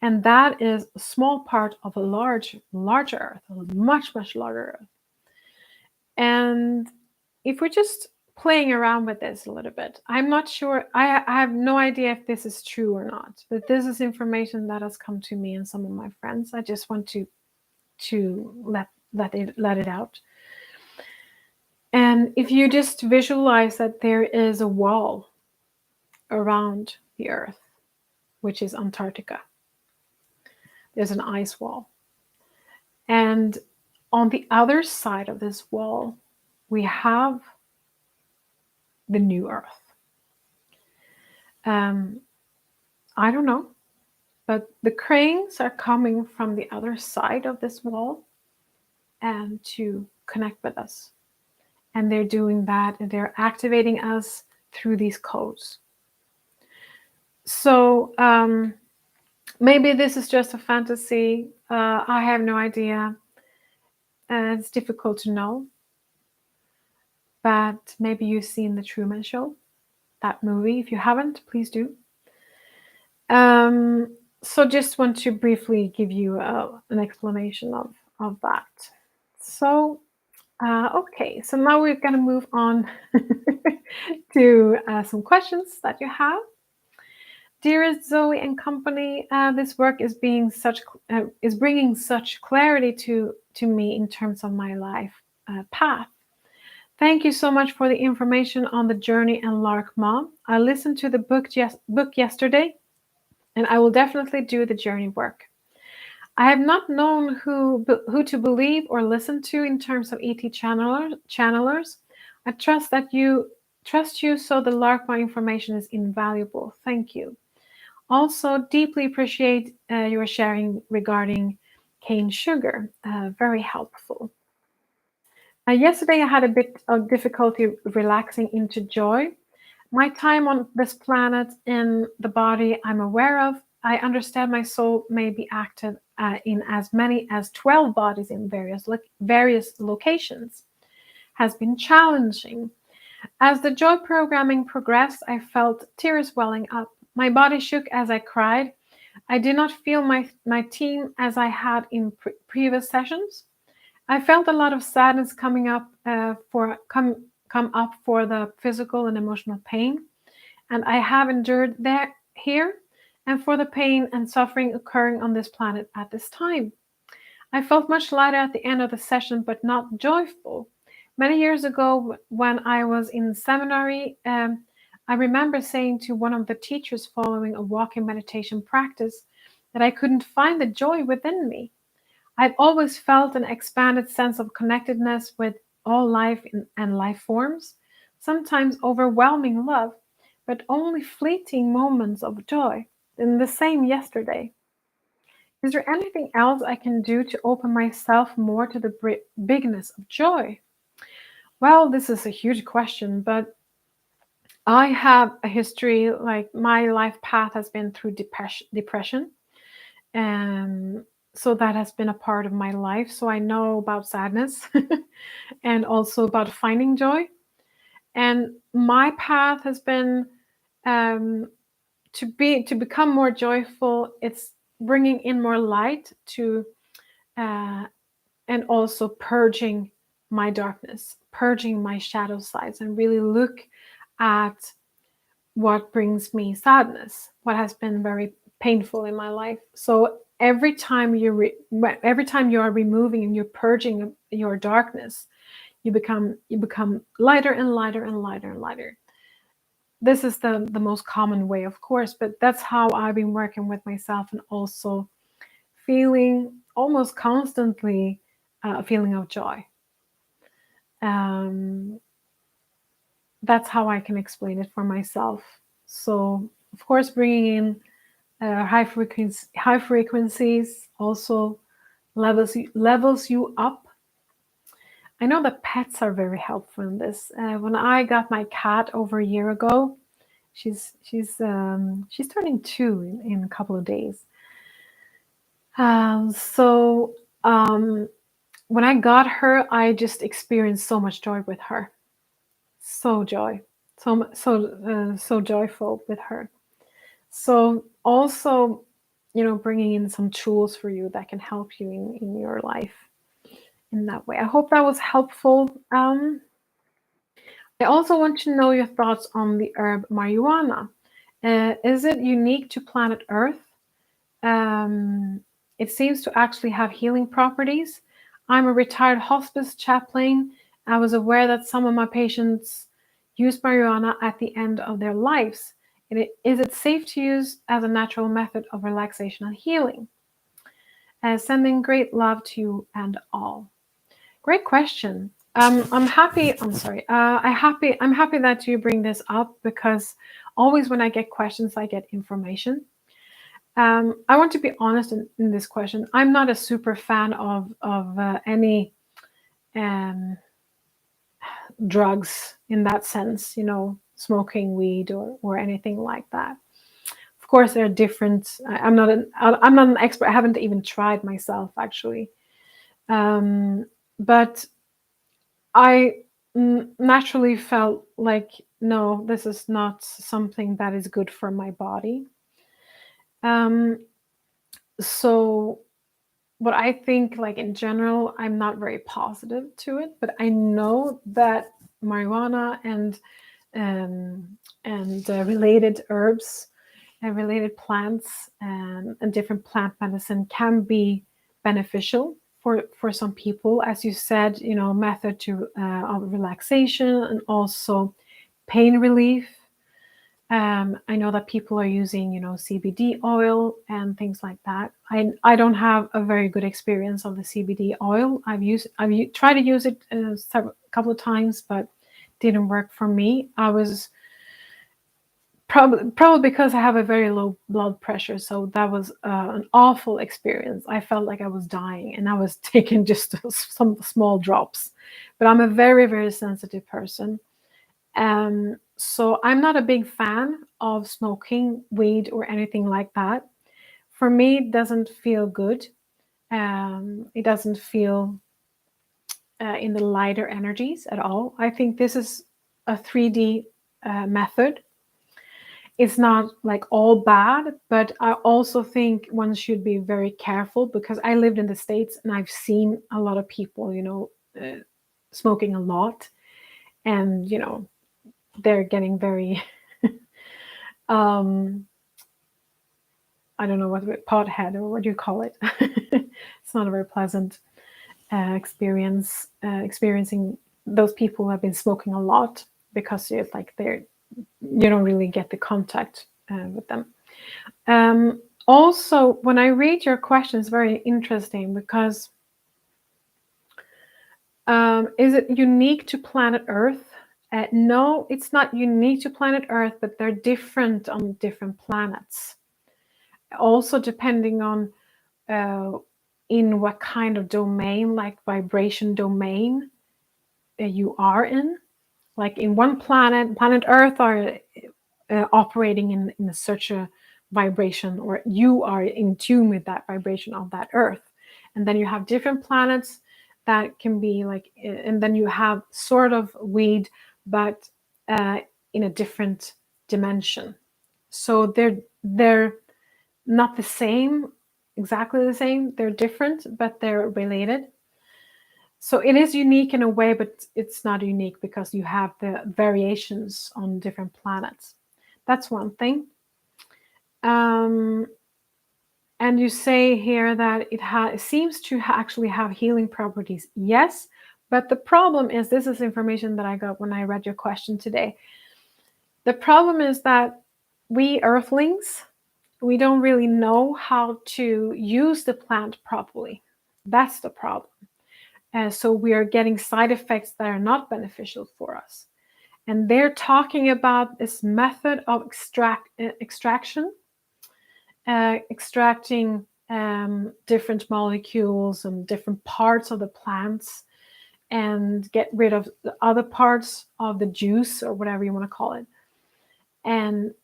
and that is a small part of a larger earth, a much larger earth. And if we're just playing around with this a little bit, I'm not sure, I have no idea if this is true or not, but this is information that has come to me and some of my friends. I just want to let it out. And if you just visualize that there is a wall around the earth, which is Antarctica, there's an ice wall, and on the other side of this wall we have the new earth. I don't know, but the cranes are coming from the other side of this wall and to connect with us. And they're doing that, and they're activating us through these codes. So maybe this is just a fantasy. I have no idea. It's difficult to know. But maybe you've seen The Truman Show, that movie. If you haven't, please do. So just want to briefly give you an explanation of that. So Okay, so now we're going to move on to some questions that you have. Dearest Zoe and company, this work is bringing such clarity to me in terms of my life path. Thank you so much for the information on the journey and Lark Mom. I listened to the book yesterday, and I will definitely do the journey work. I have not known who to believe or listen to in terms of ET channelers. I trust you, so the Lark Mom information is invaluable. Thank you. Also, deeply appreciate your sharing regarding cane sugar. Very helpful. Yesterday, I had a bit of difficulty relaxing into joy. My time on this planet in the body I'm aware of, I understand my soul may be active in as many as 12 bodies in various locations, has been challenging. As the joy programming progressed, I felt tears welling up. My body shook as I cried. I did not feel my team as I had in previous sessions. I felt a lot of sadness coming up come up for the physical and emotional pain, and I have endured that here, and for the pain and suffering occurring on this planet at this time. I felt much lighter at the end of the session, but not joyful. Many years ago, when I was in seminary, I remember saying to one of the teachers following a walking meditation practice that I couldn't find the joy within me. I've always felt an expanded sense of connectedness with all life and life forms, sometimes overwhelming love, but only fleeting moments of joy. And the same yesterday. Is there anything else I can do to open myself more to the bigness of joy? Well, this is a huge question, but I have a history, like my life path has been through depression. Um, so that has been a part of my life. So I know about sadness and also about finding joy. And my path has been um, to become more joyful. It's bringing in more light to uh, and also purging my darkness, purging my shadow sides, and really look at what brings me sadness, what has been very painful in my life. So every time every time you are removing and you're purging your darkness, you become lighter and lighter and lighter and lighter. This is the most common way, of course, but that's how I've been working with myself, and also feeling almost constantly a feeling of joy. Um, that's how I can explain it for myself. So, of course, bringing in high frequencies also levels you up. I know that pets are very helpful in this. When I got my cat over a year ago, she's turning 2 in a couple of days. So when I got her, I just experienced so much joy with her. So joy, so joyful with her. So also, bringing in some tools for you that can help you in your life in that way. I hope that was helpful. I also want to know your thoughts on the herb marijuana. Is it unique to planet Earth? It seems to actually have healing properties. I'm a retired hospice chaplain. I was aware that some of my patients use marijuana at the end of their lives. Is it safe to use as a natural method of relaxation and healing? Sending great love to you and all. Great question. I'm happy. I'm sorry. I'm happy that you bring this up, because always when I get questions, I get information. I want to be honest in this question. I'm not a super fan of any drugs in that sense, smoking weed or anything like that. Of course, there are different. I'm not an expert. I haven't even tried myself, actually. But I naturally felt like, no, this is not something that is good for my body. So what I think, like in general, I'm not very positive to it, but I know that marijuana and related herbs and related plants and different plant medicine can be beneficial for some people, as you said, method to of relaxation and also pain relief. I know that people are using, CBD oil and things like that. I don't have a very good experience of the CBD oil. I've tried to use it a couple of times, but didn't work for me. I was probably because I have a very low blood pressure, so that was an awful experience. I felt like I was dying, and I was taking just some small drops. But I'm a very, very sensitive person. So I'm not a big fan of smoking weed or anything like that. For me, it doesn't feel good. It doesn't feel in the lighter energies at all. I think this is a 3D method. It's not like all bad, but I also think one should be very careful because I lived in the States and I've seen a lot of people, smoking a lot, and they're getting very I don't know what pothead or what do you call it. It's not a very pleasant experiencing those people who have been smoking a lot, because it's like you don't really get the contact with them. Also, when I read your question, it's very interesting because is it unique to planet Earth? No, it's not unique to planet Earth, but they're different on different planets. Also, depending on in what kind of domain, like vibration domain, you are in. Like in one planet Earth are operating in such a vibration, or you are in tune with that vibration of that Earth. And then you have different planets that can be like, and then you have sort of weed, but in a different dimension. So they're not the same, exactly the same. They're different, but they're related. So it is unique in a way, but it's not unique because you have the variations on different planets. That's one thing. And you say here that it seems to actually have healing properties. Yes, but the problem is, this is information that I got when I read your question today. The problem is that we Earthlings, we don't really know how to use the plant properly. That's the problem. So we are getting side effects that are not beneficial for us. And they're talking about this method of extraction, extracting different molecules and different parts of the plants and get rid of the other parts of the juice, or whatever you want to call it. And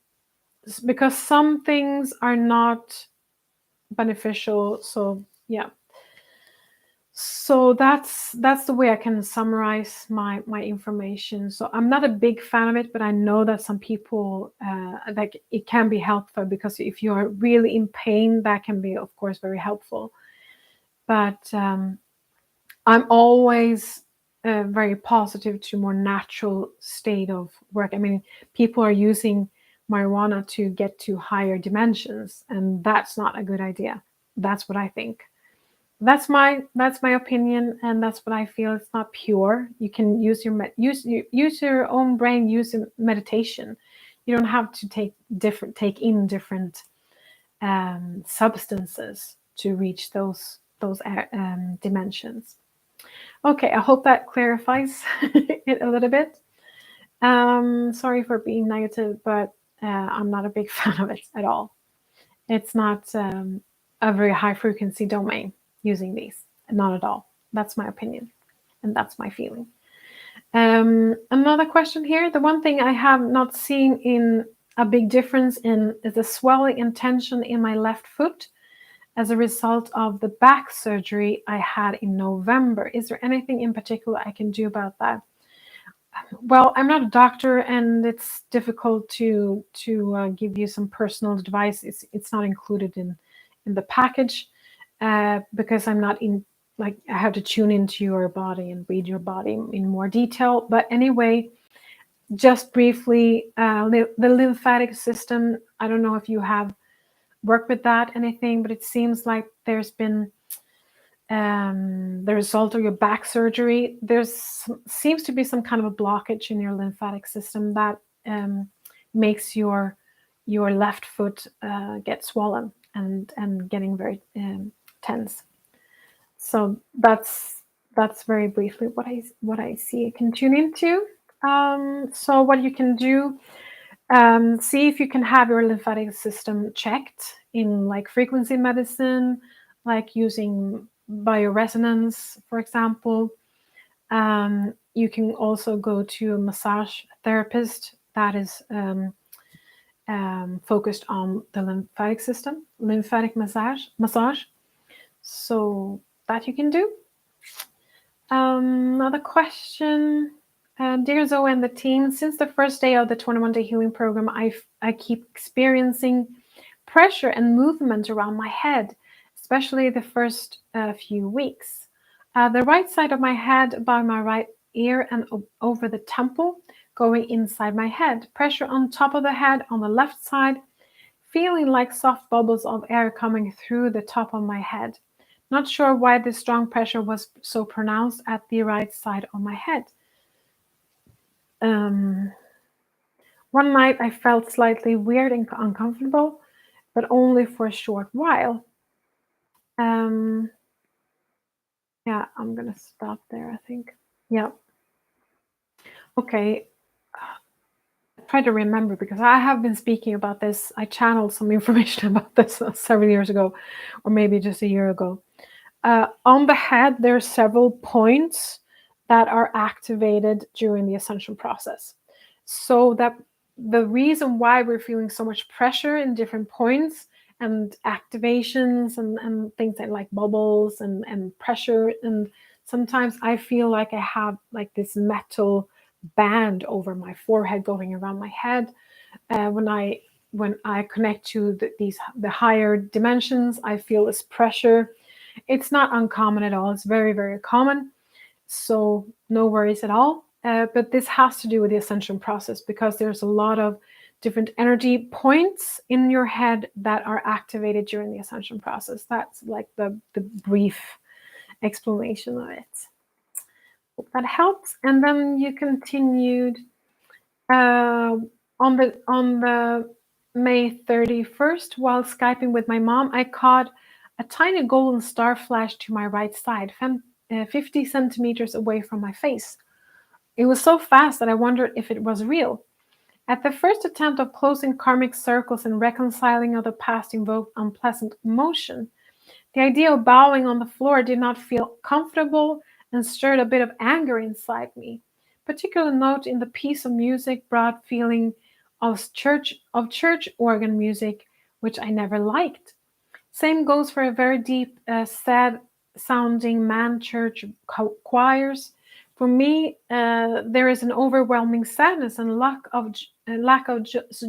because some things are not beneficial, so yeah. So that's the way I can summarize my information. So I'm not a big fan of it, but I know that some people like it can be helpful, because if you are really in pain, that can be, of course, very helpful. But I'm always very positive to more natural state of work. I mean, people are using marijuana to get to higher dimensions, and that's not a good idea. That's what I think. That's my opinion, and that's what I feel. It's not pure. You can use your own brain, use meditation. You don't have to take in different substances to reach those dimensions. Okay, I hope that clarifies it a little bit. Sorry for being negative, but I'm not a big fan of it at all. It's not a very high frequency domain using these. Not at all. That's my opinion, and that's my feeling. Another question here. The one thing I have not seen in a big difference in is the swelling and tension in my left foot as a result of the back surgery I had in November. Is there anything in particular I can do about that? Well, I'm not a doctor, and it's difficult to give you some personal advice. It's not included in the package. because I'm not in, like, I have to tune into your body and read your body in more detail. But anyway, just briefly, the lymphatic system, I don't know if you have worked with that, anything, but it seems like there's been the result of your back surgery. Seems to be some kind of a blockage in your lymphatic system that makes your left foot get swollen and getting very tense. So that's very briefly what I see. Continue to. So what you can do, see if you can have your lymphatic system checked in like frequency medicine, like using bioresonance, for example. You can also go to a massage therapist that is focused on the lymphatic system, lymphatic massage. So that you can do. Another question. Dear Zoe and the team, since the first day of the 21-day healing program, I keep experiencing pressure and movement around my head, especially the first few weeks. The right side of my head, by my right ear and over the temple, going inside my head. Pressure on top of the head on the left side, feeling like soft bubbles of air coming through the top of my head. Not sure why this strong pressure was so pronounced at the right side of my head. One night I felt slightly weird and uncomfortable, but only for a short while. Yeah, I'm going to stop there, I think. Yeah. Okay. Try to remember, because I have been speaking about this. I channeled some information about this several years ago, or maybe just a year ago. On the head, there are several points that are activated during the ascension process. So that the reason why we're feeling so much pressure in different points and activations and things like bubbles and pressure, and sometimes I feel like I have like this metal band over my forehead going around my head. When I connect to the higher dimensions, I feel this pressure. It's not uncommon at all. It's very, very common. So no worries at all. But this has to do with the ascension process, because there's a lot of different energy points in your head that are activated during the ascension process. That's like the brief explanation of it. Hope that helps. And then you continued on the May 31st, while Skyping with my mom, I caught a tiny golden star flash to my right side, 50 centimeters away from my face. It was so fast that I wondered if it was real. At the first attempt of closing karmic circles and reconciling of the past invoked unpleasant emotion, the idea of bowing on the floor did not feel comfortable and stirred a bit of anger inside me. Particular note in the piece of music brought feeling of church organ music, which I never liked. Same goes for a very deep, sad-sounding man church choirs. For me, there is an overwhelming sadness and lack of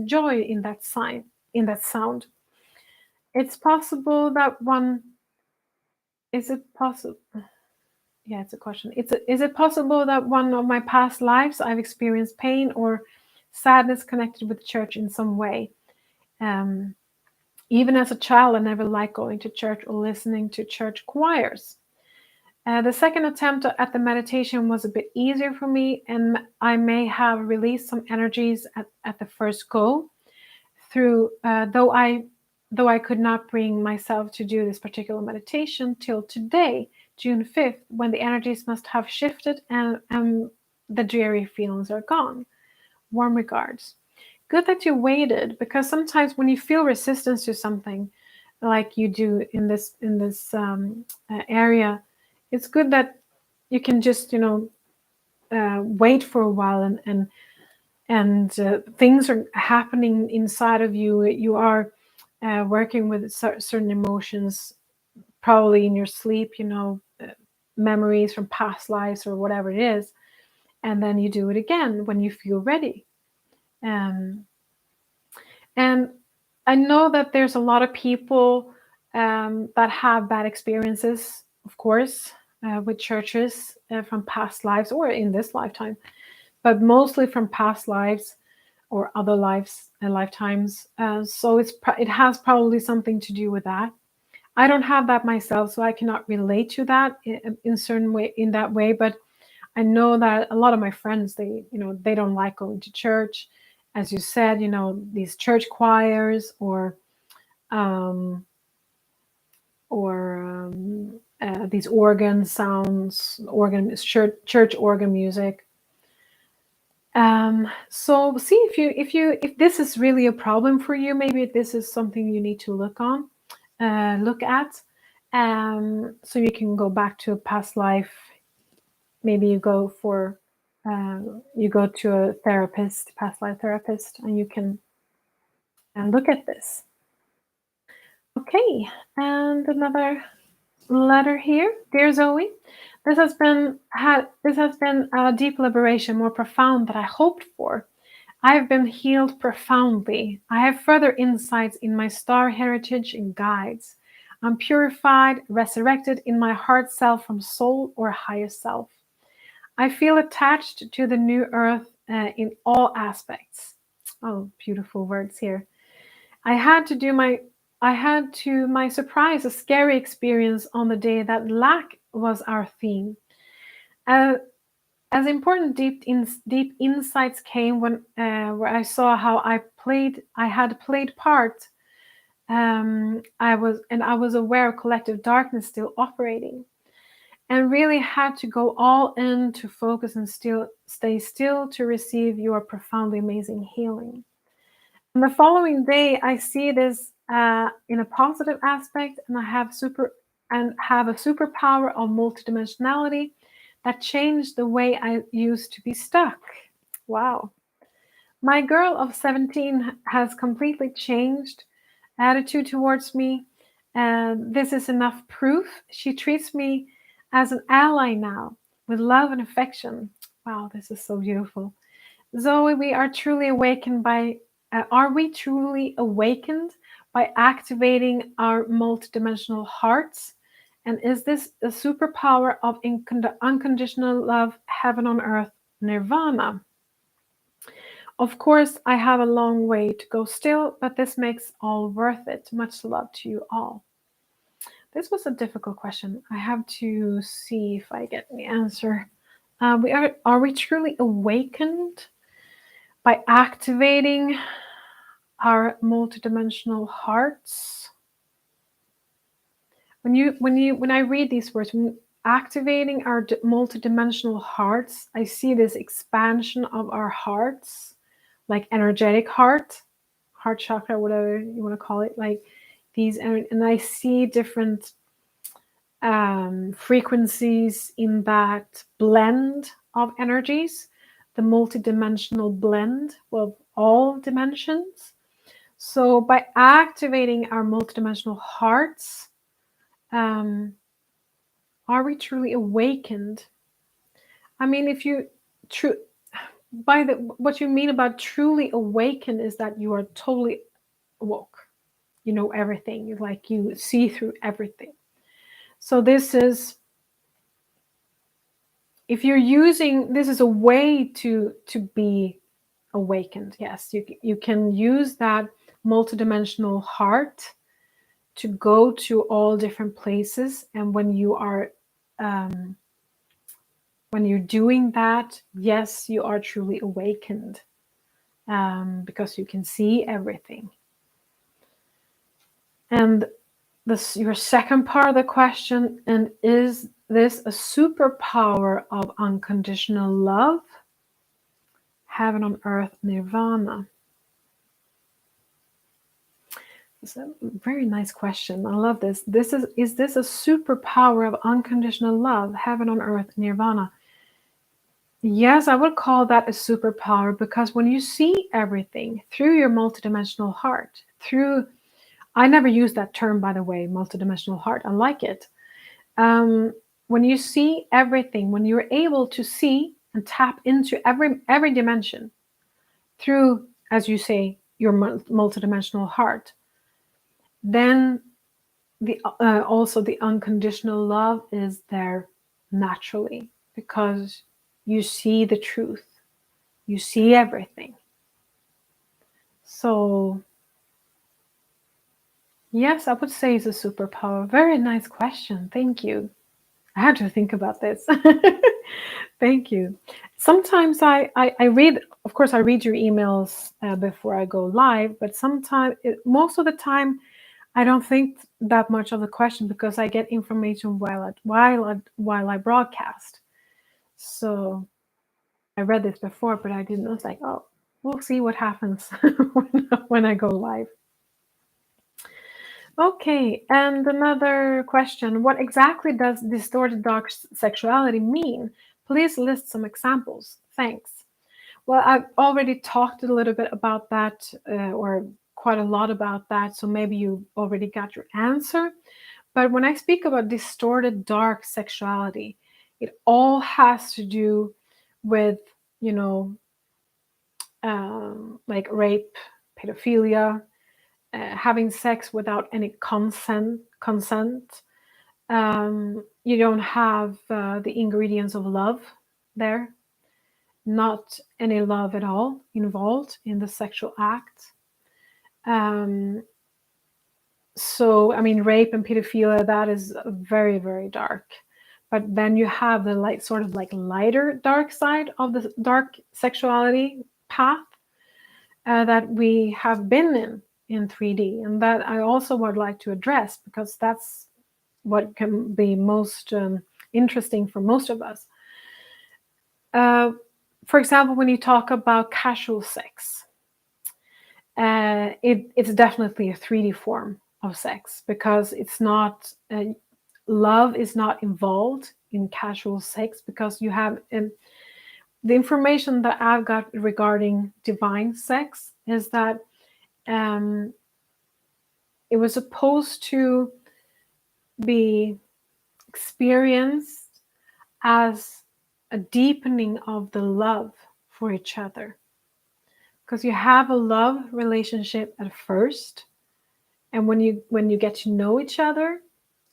joy in that sound. It's possible that one. Is it possible? Yeah, it's a question. Is it possible that one of my past lives I've experienced pain or sadness connected with church in some way? Even as a child, I never liked going to church or listening to church choirs. The second attempt at the meditation was a bit easier for me, and I may have released some energies at the first go. Though I could not bring myself to do this particular meditation till today, June 5th, when the energies must have shifted and the dreary feelings are gone. Warm regards. Good that you waited, because sometimes when you feel resistance to something, like you do in this area, it's good that you can just wait for a while and things are happening inside of you. You are working with certain emotions, probably in your sleep, memories from past lives or whatever it is, and then you do it again when you feel ready. And I know that there's a lot of people that have bad experiences, of course, with churches from past lives or in this lifetime, but mostly from past lives or other lives and lifetimes. So it has probably something to do with that. I don't have that myself, so I cannot relate to that in certain way, in that way. But I know that a lot of my friends, they don't like going to church, as you said, these church choirs um, or these organ sounds, church organ music. So see if this is really a problem for you. Maybe this is something you need to look at. So you can go back to a past life. Maybe you go to a therapist, past life therapist, and you can look at this. Okay, and another letter here. Dear Zoe, this has been a deep liberation, more profound than I hoped for. I have been healed profoundly. I have further insights in my star heritage and guides. I'm purified, resurrected in my heart self from soul or higher self. I feel attached to the new earth in all aspects. Oh, beautiful words here. I had to my surprise, a scary experience on the day that lack was our theme. As important deep insights came when where I saw how I had played part. I was aware of collective darkness still operating, and really had to go all in to focus and still stay still to receive your profoundly amazing healing. And the following day, I see this in a positive aspect, and I have a superpower of multidimensionality that changed the way I used to be stuck. Wow. My girl of 17 has completely changed attitude towards me. And this is enough proof. She treats me as an ally now with love and affection. Wow, this is so beautiful. Zoe, are we truly awakened by activating our multidimensional hearts? And is this a superpower of unconditional love, heaven on earth, nirvana? Of course, I have a long way to go still, but this makes all worth it. Much love to you all. This was a difficult question. I have to see if I get the answer. Are we truly awakened by activating our multidimensional hearts? When I read these words, activating our multidimensional hearts, I see this expansion of our hearts, like energetic heart chakra, whatever you want to call it, like these, and I see different frequencies in that blend of energies, the multidimensional blend of all dimensions. So by activating our multidimensional hearts, are we truly awakened? I mean, if you what you mean about truly awakened is that you are totally awoke. You know everything. You see through everything. So this is a way to be awakened. Yes, you can use that multidimensional heart to go to all different places, and when you're doing that, yes, you are truly awakened, because you can see everything. And your second part of the question, and is this a superpower of unconditional love, heaven on earth, nirvana? It's a very nice question. I love this. Is this a superpower of unconditional love, heaven on earth, nirvana? Yes, I would call that a superpower, because when you see everything through your multidimensional heart, I never use that term, by the way, multidimensional heart. I like it. When you see everything, when you're able to see and tap into every dimension through, as you say, your multidimensional heart, then also the unconditional love is there naturally, because you see the truth, you see everything. So yes, I would say it's a superpower. Very nice question. Thank you. I had to think about this. Thank you. Sometimes I read, of course, I read your emails before I go live, but most of the time, I don't think that much of the question, because I get information while I broadcast. So I read this before, but I didn't. I was like, oh, we'll see what happens when I go live. Okay, and another question. What exactly does distorted dark sexuality mean? Please list some examples. Thanks. Well, I've already talked a little bit about that, or quite a lot about that, so maybe you already got your answer. But when I speak about distorted dark sexuality, it all has to do with, like rape, pedophilia, having sex without any consent. You don't have the ingredients of love there, not any love at all involved in the sexual act. So I mean, rape and pedophilia, that is very, very dark. But then you have the sort of like lighter dark side of the dark sexuality path that we have been in 3D, and that I also would like to address, because that's what can be most interesting for most of us. For example, when you talk about casual sex, it's definitely a 3D form of sex, because it's not love is not involved in casual sex, because you have the information that I've got regarding divine sex is that it was supposed to be experienced as a deepening of the love for each other, because you have a love relationship at first, and when you get to know each other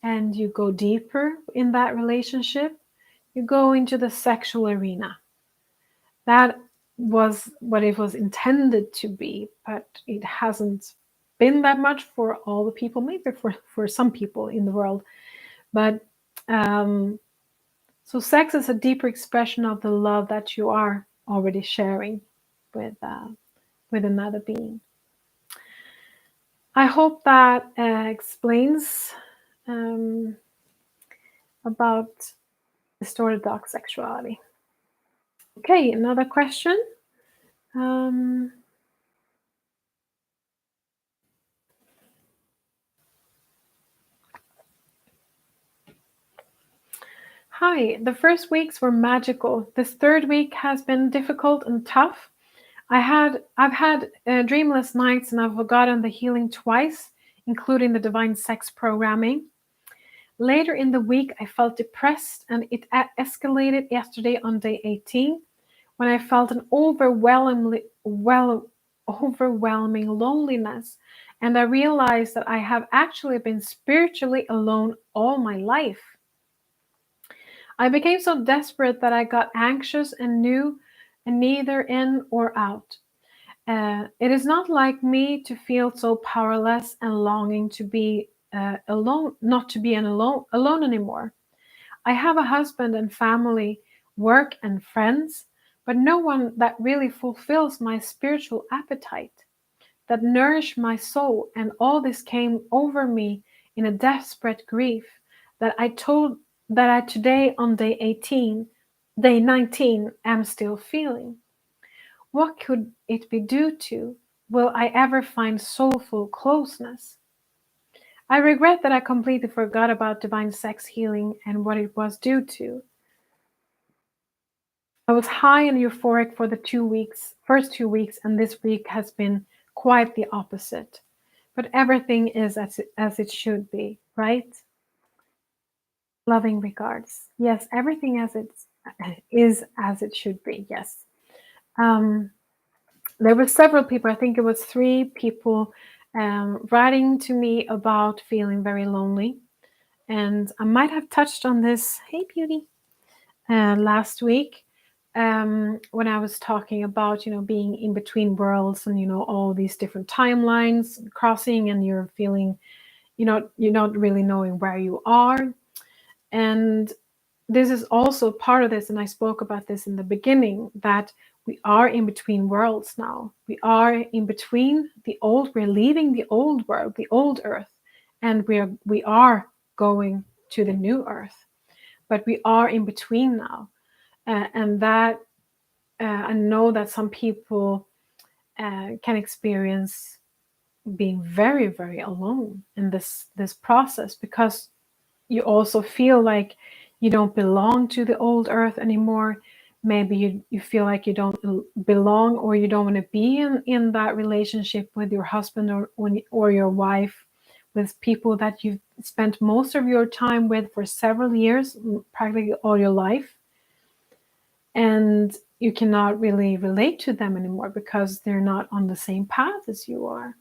and you go deeper in that relationship, you go into the sexual arena. That was what it was intended to be, but it hasn't been that much for all the people, maybe for some people in the world. But so sex is a deeper expression of the love that you are already sharing with another being. I hope that explains about distorted dark sexuality. Okay, another question. Hi, the first weeks were magical. This third week has been difficult and tough. I've had dreamless nights, and I've forgotten the healing twice, including the divine sex programming. Later in the week, I felt depressed, and it escalated yesterday on day 18, when I felt an overwhelming loneliness, and I realized that I have actually been spiritually alone all my life. I became so desperate that I got anxious and knew neither in or out. It is not like me to feel so powerless and longing to be alone, not to be alone anymore. I have a husband and family, work and friends, but no one that really fulfills my spiritual appetite, that nourish my soul, and all this came over me in a desperate grief that I today on day 19 am still feeling. What could it be due to? Will I ever find soulful closeness? I regret that I completely forgot about divine sex healing and what it was due to. I was high and euphoric for the first 2 weeks, and this week has been quite the opposite. But everything is as it should be, right? Loving regards. Yes, everything is as it should be. Yes. There were several people. I think it was 3 people writing to me about feeling very lonely. And I might have touched on this, hey beauty, last week, when I was talking about, being in between worlds and, all these different timelines crossing, and you're feeling, you're not really knowing where you are. And this is also part of this, and I spoke about this in the beginning, that we are in between worlds now. We are in between we're leaving the old world, the old earth, and we are going to the new earth. But we are in between now. And that I know that some people can experience being very, very alone in this process, because you also feel like you don't belong to the old earth anymore. Maybe you feel like you don't belong, or you don't want to be in that relationship with your husband or your wife, with people that you've spent most of your time with for several years, practically all your life. And you cannot really relate to them anymore because they're not on the same path as you are.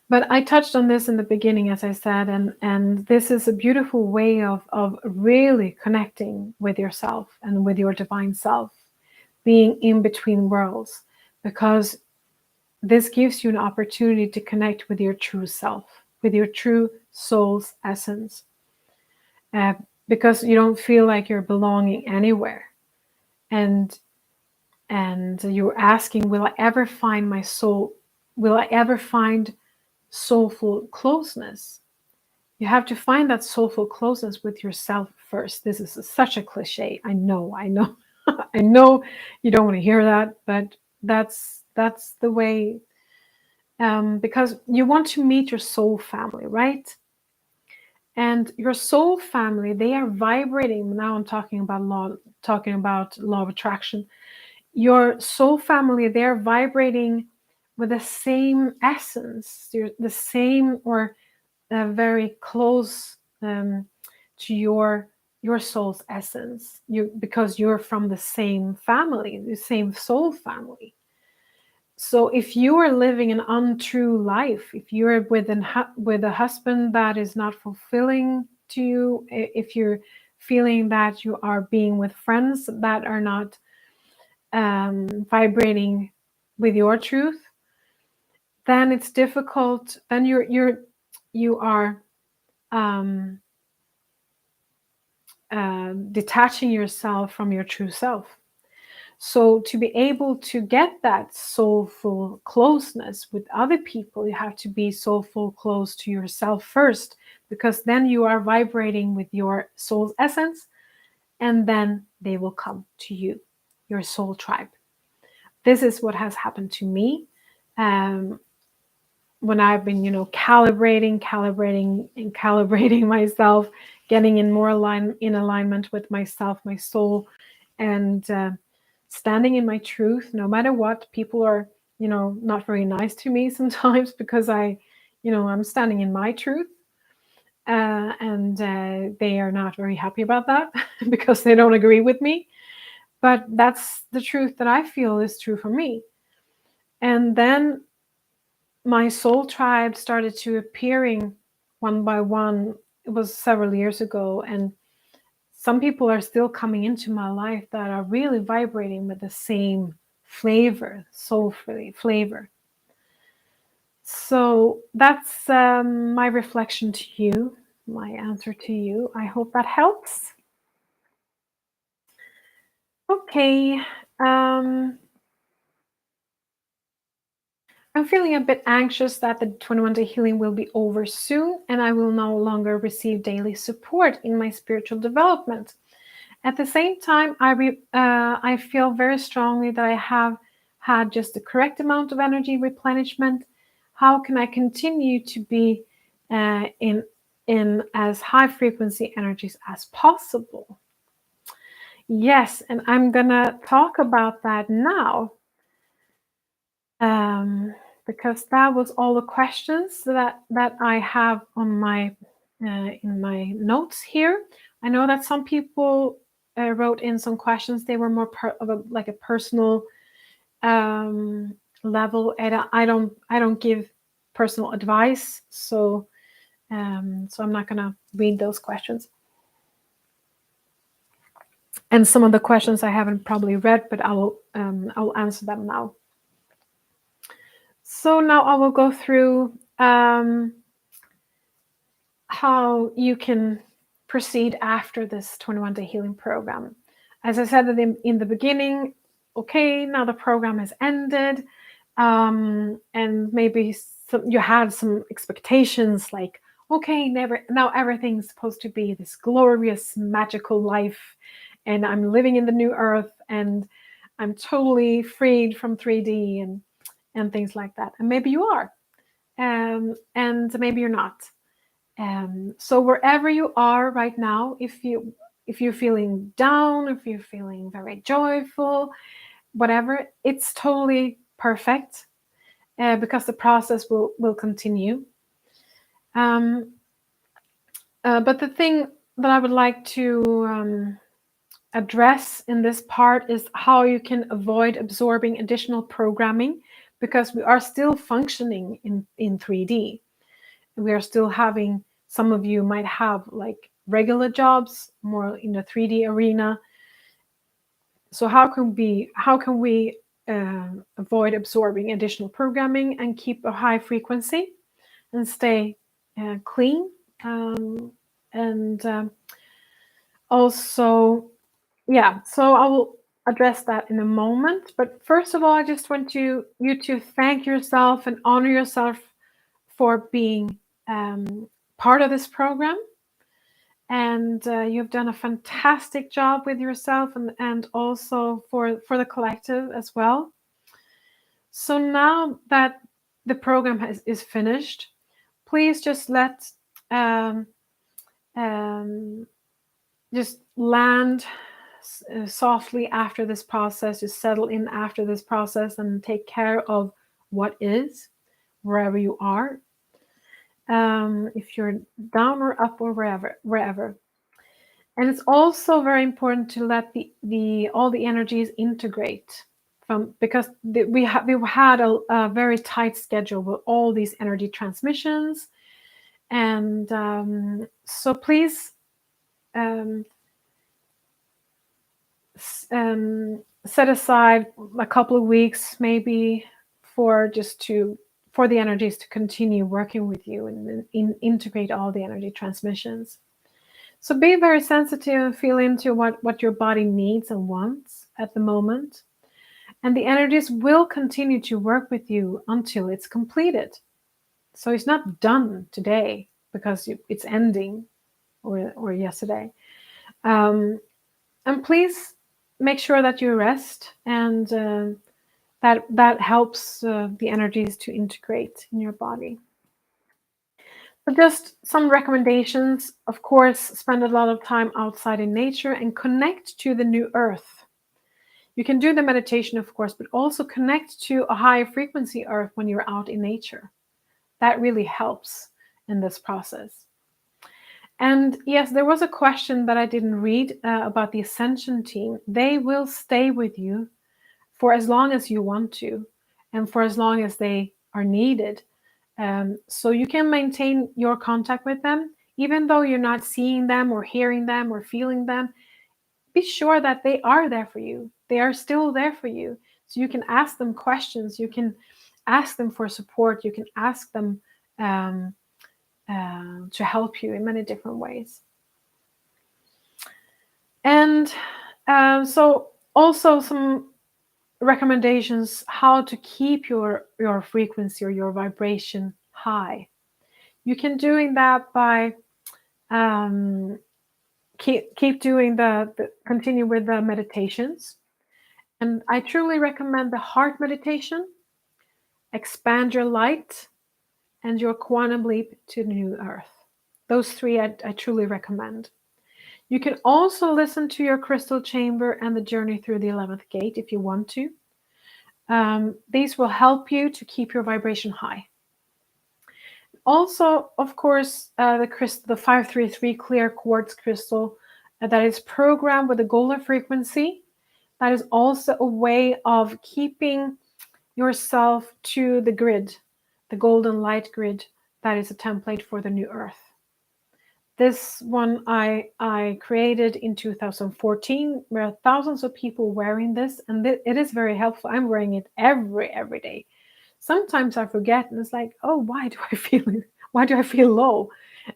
But I touched on this in the beginning, as I said, and this is a beautiful way of really connecting with yourself and with your divine self, being in between worlds, because this gives you an opportunity to connect with your true self, with your true soul's essence, because you don't feel like you're belonging anywhere. And you're asking, will I ever find my soul? Will I ever find soulful closeness? You have to find that soulful closeness with yourself first. This is such a cliche. I know. I know you don't want to hear that, but that's the way, because you want to meet your soul family, right? And your soul family, they are vibrating. Now I'm talking about law of attraction. Your soul family, they're vibrating with the same essence, the same, or very close to your soul's essence, because you're from the same family, the same soul family. So if you are living an untrue life, if you're with a husband that is not fulfilling to you, if you're feeling that you are being with friends that are not vibrating with your truth, then it's difficult. Then you are detaching yourself from your true self. So to be able to get that soulful closeness with other people, you have to be soulful close to yourself first, because then you are vibrating with your soul's essence, and then they will come to you, your soul tribe. This is what has happened to me when I've been, calibrating myself, getting in more alignment with myself, my soul, and standing in my truth, no matter what. People are, not very nice to me sometimes because I'm standing in my truth. And they are not very happy about that because they don't agree with me. But that's the truth that I feel is true for me. And then my soul tribe started to appearing one by one. It was several years ago, and some people are still coming into my life that are really vibrating with the same flavor, soulful flavor. So that's my reflection to you, my answer to you. I hope that helps. Okay. I'm feeling a bit anxious that the 21-day healing will be over soon, and I will no longer receive daily support in my spiritual development. At the same time, I feel very strongly that I have had just the correct amount of energy replenishment. How can I continue to be in as high frequency energies as possible? Yes, and I'm gonna talk about that now. Because that was all the questions that I have on my in my notes here. I know that some people wrote in some questions. They were more like a personal level, and I don't give personal advice, so I'm not gonna read those questions. And some of the questions I haven't probably read, but I will answer them now. So now I will go through how you can proceed after this 21-day healing program. As I said in the beginning, okay, now the program has ended, and maybe you had some expectations like, okay, now everything's supposed to be this glorious, magical life, and I'm living in the new earth, and I'm totally freed from 3D and things like that. And maybe you are, and maybe you're not. So wherever you are right now, if you're feeling down, if you're feeling very joyful, whatever, it's totally perfect, because the process will continue. But the thing that I would like to address in this part is how you can avoid absorbing additional programming, because we are still functioning in 3D. We are still having, some of you might have like regular jobs more in the 3D arena. So how can we avoid absorbing additional programming and keep a high frequency and stay clean? Also, yeah, so I will address that in a moment. But first of all, I just want you to thank yourself and honor yourself for being part of this program. And you've done a fantastic job with yourself and also for the collective as well. So now that the program is finished, please just let just land softly after this process, just settle in after this process and take care of what is, wherever you are. If you're down or up or wherever. And it's also very important to let all the energies integrate because we've had a very tight schedule with all these energy transmissions. And so please set aside a couple of weeks maybe for the energies to continue working with you and integrate all the energy transmissions. So be very sensitive and feel into what your body needs and wants at the moment. And the energies will continue to work with you until it's completed. So it's not done today because it's ending or yesterday. And please make sure that you rest, and that helps the energies to integrate in your body. So just some recommendations. Of course, spend a lot of time outside in nature and connect to the new earth. You can do the meditation, of course, but also connect to a higher frequency earth when you're out in nature. That really helps in this process. And yes, there was a question that I didn't read about the Ascension Team. They will stay with you for as long as you want to and for as long as they are needed. So you can maintain your contact with them, even though you're not seeing them or hearing them or feeling them. Be sure that they are there for you. They are still there for you. So you can ask them questions. You can ask them for support. You can ask them to help you in many different ways. And so also some recommendations how to keep your frequency or your vibration high. You can doing that by keep doing continue with the meditations. And I truly recommend the heart meditation, expand your light, and your quantum leap to the new earth. Those three I truly recommend. You can also listen to your crystal chamber and the journey through the 11th gate if you want to. These will help you to keep your vibration high. Also, of course, the 533 clear quartz crystal that is programmed with a golden frequency. That is also a way of keeping yourself to the grid, the golden light grid that is a template for the new earth. This one I created in 2014. There are thousands of people wearing this, and it is very helpful. I'm wearing it every day. Sometimes I forget, and it's like, oh, why do I feel low?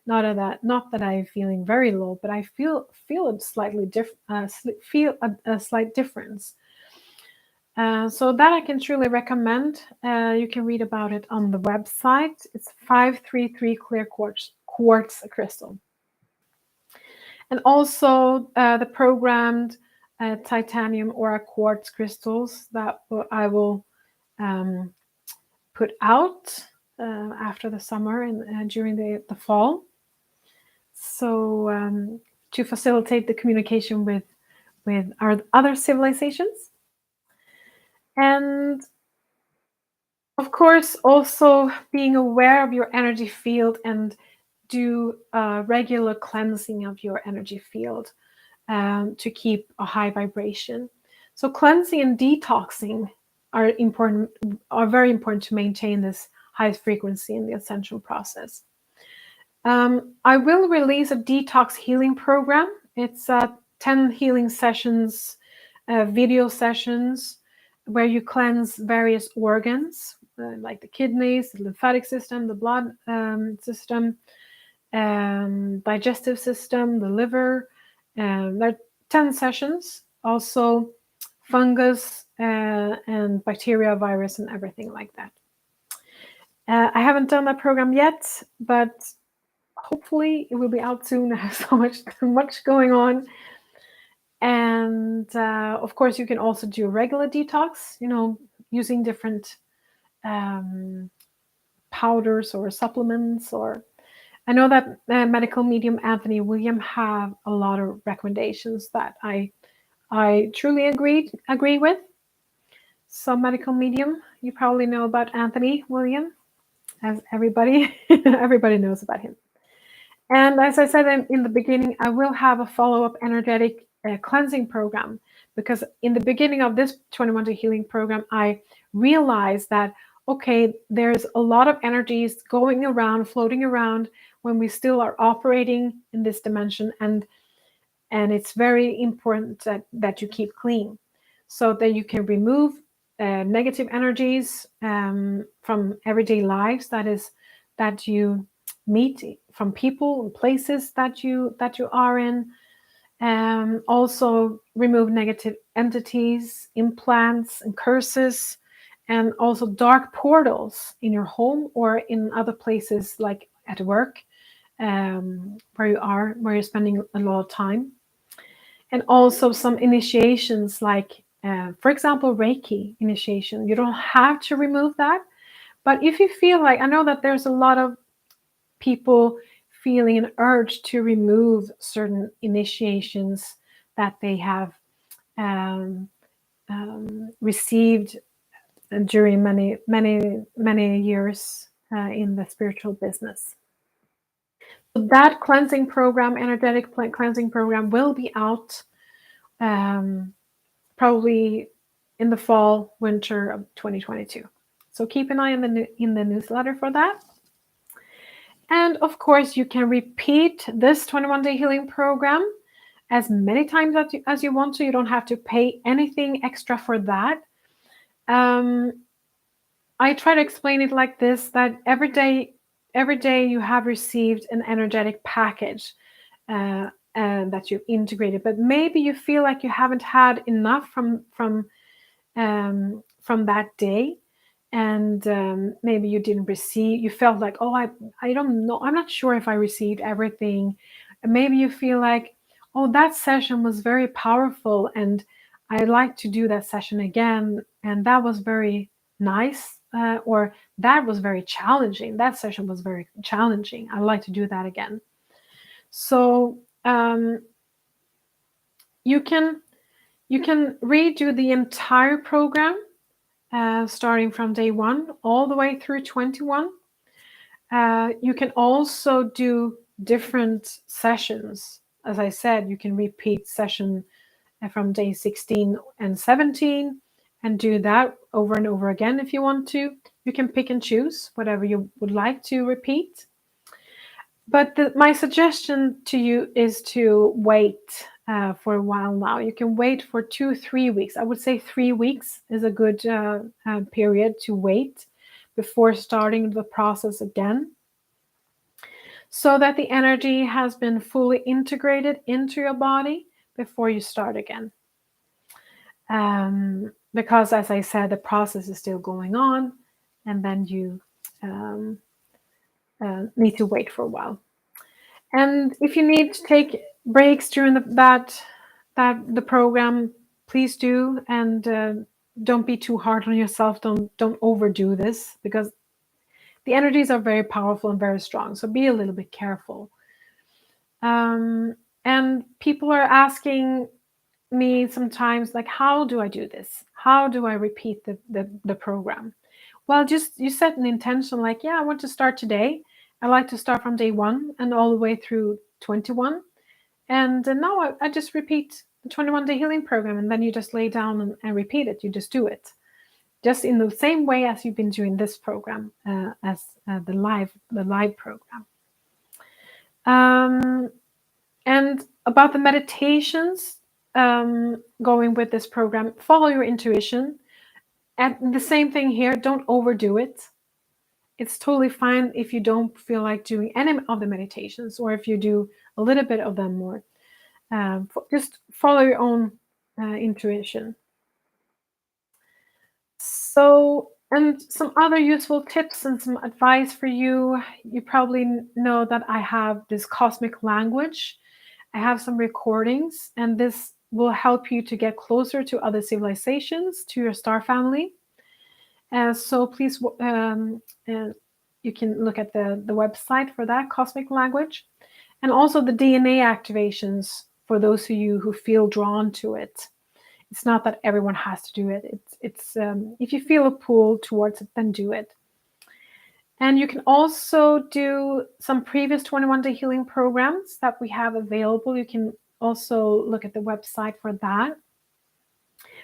Not that I'm feeling very low, but I feel a slightly feel a slight difference. So that I can truly recommend. You can read about it on the website. It's 533 clear quartz crystal. And also the programmed titanium aura quartz crystals that I will put out after the summer and during the fall. So to facilitate the communication with our other civilizations. And of course, also being aware of your energy field and do regular cleansing of your energy field to keep a high vibration. So cleansing and detoxing are very important to maintain this high frequency in the ascension process. I will release a detox healing program. It's 10 healing sessions, video sessions, where you cleanse various organs, like the kidneys, the lymphatic system, the blood system, digestive system, the liver. There are 10 sessions. Also fungus and bacteria, virus, and everything like that. I haven't done that program yet, but hopefully it will be out soon. I have so much going on. And of course, you can also do a regular detox, using different powders or supplements. Or I know that medical medium Anthony William have a lot of recommendations that I truly agree with. So medical medium, you probably know about Anthony William, as everybody knows about him. And as I said in the beginning, I will have a follow-up energetic cleansing program, because in the beginning of this 21 Day Healing program, I realized that, okay, there's a lot of energies going around, floating around when we still are operating in this dimension. And it's very important that you keep clean so that you can remove negative energies from everyday lives that you meet, from people and places that you are in. Also remove negative entities, implants, and curses, and also dark portals in your home or in other places, like at work, where you're spending a lot of time. And also some initiations, like for example, Reiki initiation. You don't have to remove that, but if you feel like, I know that there's a lot of people feeling an urge to remove certain initiations that they have received during many years in the spiritual business. So that cleansing program, energetic cleansing program, will be out probably in the fall, winter of 2022. So keep an eye on in the newsletter for that. And of course, you can repeat this 21 Day Healing program as many times as you want to. You don't have to pay anything extra for that. I try to explain it like this, that every day you have received an energetic package and that you've integrated, but maybe you feel like you haven't had enough from that day. And maybe you didn't receive, you felt like, oh, I don't know, I'm not sure if I received everything. And maybe you feel like, oh, that session was very powerful and I'd like to do that session again. And that was very nice. Or that was very challenging. That session was very challenging. I'd like to do that again. So you can redo the entire program, starting from day 1 all the way through 21. You can also do different sessions. As I said, you can repeat session from day 16 and 17, and do that over and over again if you want to. You can pick and choose whatever you would like to repeat. But my suggestion to you is to wait for a while now. You can wait for 2-3 weeks. I would say 3 weeks is a good period to wait before starting the process again, so that the energy has been fully integrated into your body before you start again. Because, as I said, the process is still going on, and then you need to wait for a while. And if you need to take breaks during the program, please do, and don't be too hard on yourself. Don't overdo this, because the energies are very powerful and very strong. So be a little bit careful. And people are asking me sometimes, like, how do I do this? How do I repeat the program? Well, just you set an intention, like, yeah, I want to start today. I like to start from day 1 and all the way through 21. And now I just repeat the 21-day healing program, and then you just lay down and repeat it. You just do it, just in the same way as you've been doing this program, as the live program. And about the meditations, going with this program, follow your intuition. And the same thing here, don't overdo it. It's totally fine if you don't feel like doing any of the meditations, or if you do a little bit of them more. Just follow your own intuition. So, and some other useful tips and some advice for you. You probably know that I have this cosmic language. I have some recordings, and this will help you to get closer to other civilizations, to your star family. So please, you can look at the website for that cosmic language, and also the DNA activations for those of you who feel drawn to it. It's not that everyone has to do it. It's if you feel a pull towards it, then do it. And you can also do some previous 21-day healing programs that we have available. You can also look at the website for that.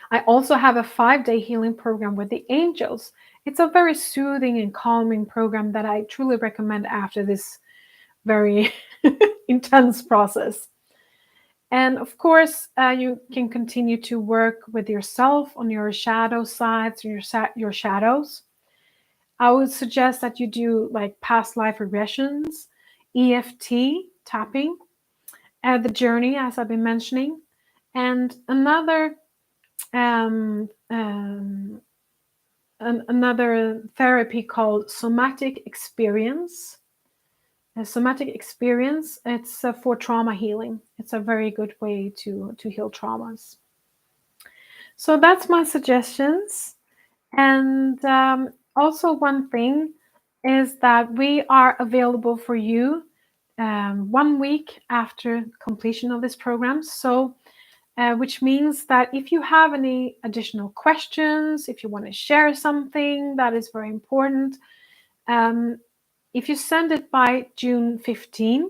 I also have a 5-day healing program with the angels. It's a very soothing and calming program that I truly recommend after this very intense process. And of course, you can continue to work with yourself on your shadow sides, or your shadows. I would suggest that you do like past life regressions, EFT tapping, the journey, as I've been mentioning, and another therapy called somatic experience. Somatic experience, it's for trauma healing. It's a very good way to heal traumas. So that's my suggestions. And also one thing is that we are available for you 1 week after completion of this program. So which means that if you have any additional questions, if you want to share something that is very important, if you send it by June 15,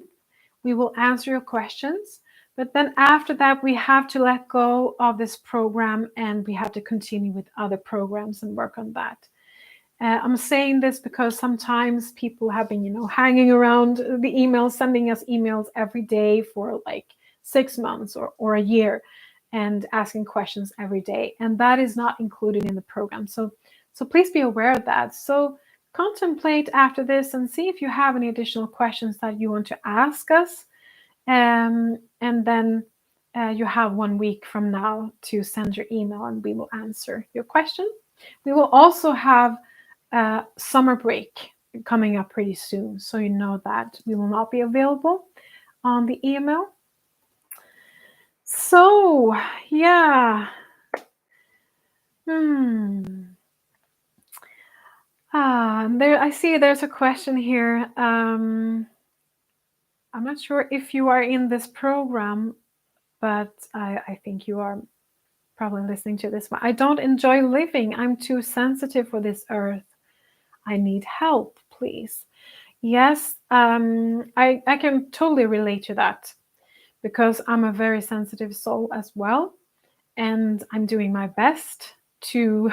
we will answer your questions. But then after that, we have to let go of this program, and we have to continue with other programs and work on that. I'm saying this because sometimes people have been, hanging around the emails, sending us emails every day for like 6 months or a year, and asking questions every day. And that is not included in the program. So please be aware of that. So contemplate after this and see if you have any additional questions that you want to ask us. And then you have 1 week from now to send your email, and we will answer your question. We will also have a summer break coming up pretty soon, so you know that we will not be available on the email. So, yeah. I see there's a question here. I'm not sure if you are in this program, but I think you are probably listening to this one. I don't enjoy living. I'm too sensitive for this earth. I need help, please. Yes, I can totally relate to that, because I'm a very sensitive soul as well, and I'm doing my best to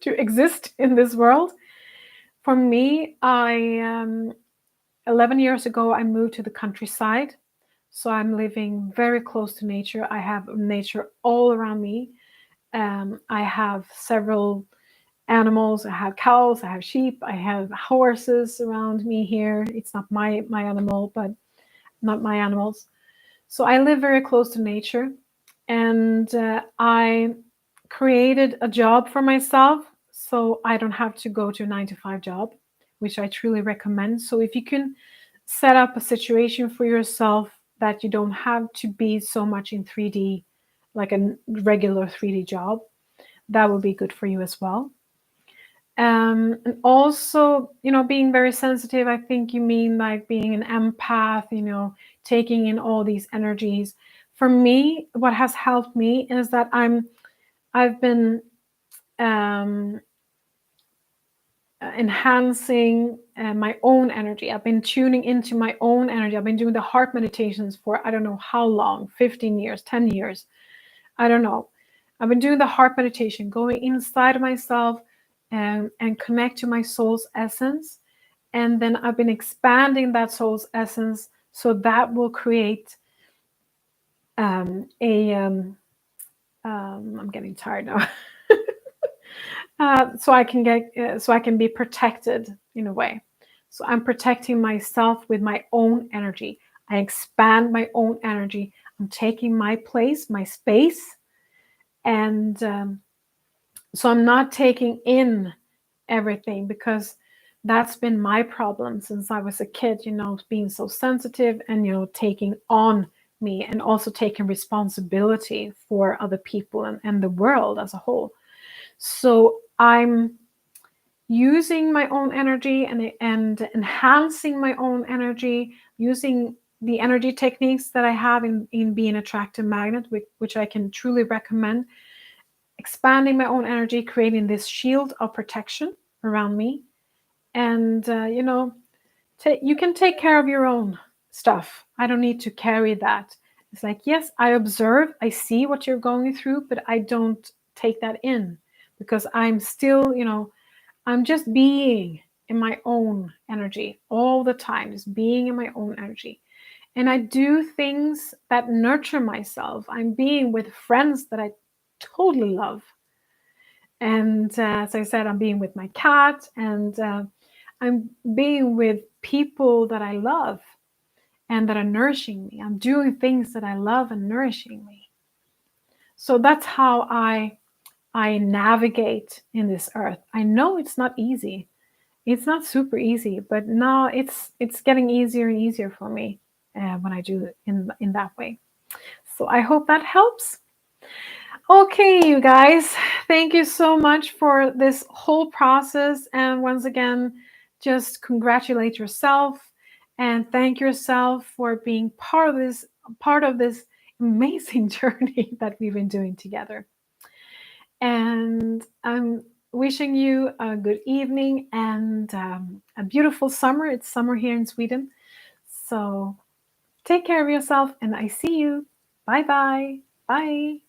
to exist in this world. For me, 11 years ago, I moved to the countryside. So I'm living very close to nature. I have nature all around me. I have several animals. I have cows, I have sheep, I have horses around me here. It's not my animal, but not my animals. So I live very close to nature, and I created a job for myself so I don't have to go to a 9 to 5 job, which I truly recommend. So if you can set up a situation for yourself that you don't have to be so much in 3D, like a regular 3D job, that will be good for you as well. And also, being very sensitive, I think you mean like being an empath, taking in all these energies. For me, what has helped me is that I've been enhancing my own energy. I've been tuning into my own energy. I've been doing the heart meditations for I don't know how long, 15 years, 10 years. I don't know. I've been doing the heart meditation, going inside of myself and connect to my soul's essence. And then I've been expanding that soul's essence, so that will create I'm getting tired now. So I can be protected in a way. So I'm protecting myself with my own energy. I expand my own energy. I'm taking my place, my space, and so I'm not taking in everything, because that's been my problem since I was a kid, being so sensitive and, taking on me and also taking responsibility for other people and the world as a whole. So I'm using my own energy and enhancing my own energy, using the energy techniques that I have in Being Attractive Magnet, which I can truly recommend. Expanding my own energy, creating this shield of protection around me. And, you can take care of your own stuff. I don't need to carry that. It's like, yes, I observe, I see what you're going through, but I don't take that in, because I'm still, I'm just being in my own energy all the time, just being in my own energy. And I do things that nurture myself. I'm being with friends that I totally love. And as I said, I'm being with my cat, and I'm being with people that I love and that are nourishing me. I'm doing things that I love and nourishing me. So that's how I navigate in this earth. I know it's not easy. It's not super easy, but now it's getting easier and easier for me when I do it in that way. So I hope that helps. Okay, you guys, thank you so much for this whole process. And once again, just congratulate yourself and thank yourself for being part of this amazing journey that we've been doing together. And I'm wishing you a good evening and a beautiful summer. It's summer here in Sweden. So take care of yourself, and I see you. Bye-bye. Bye.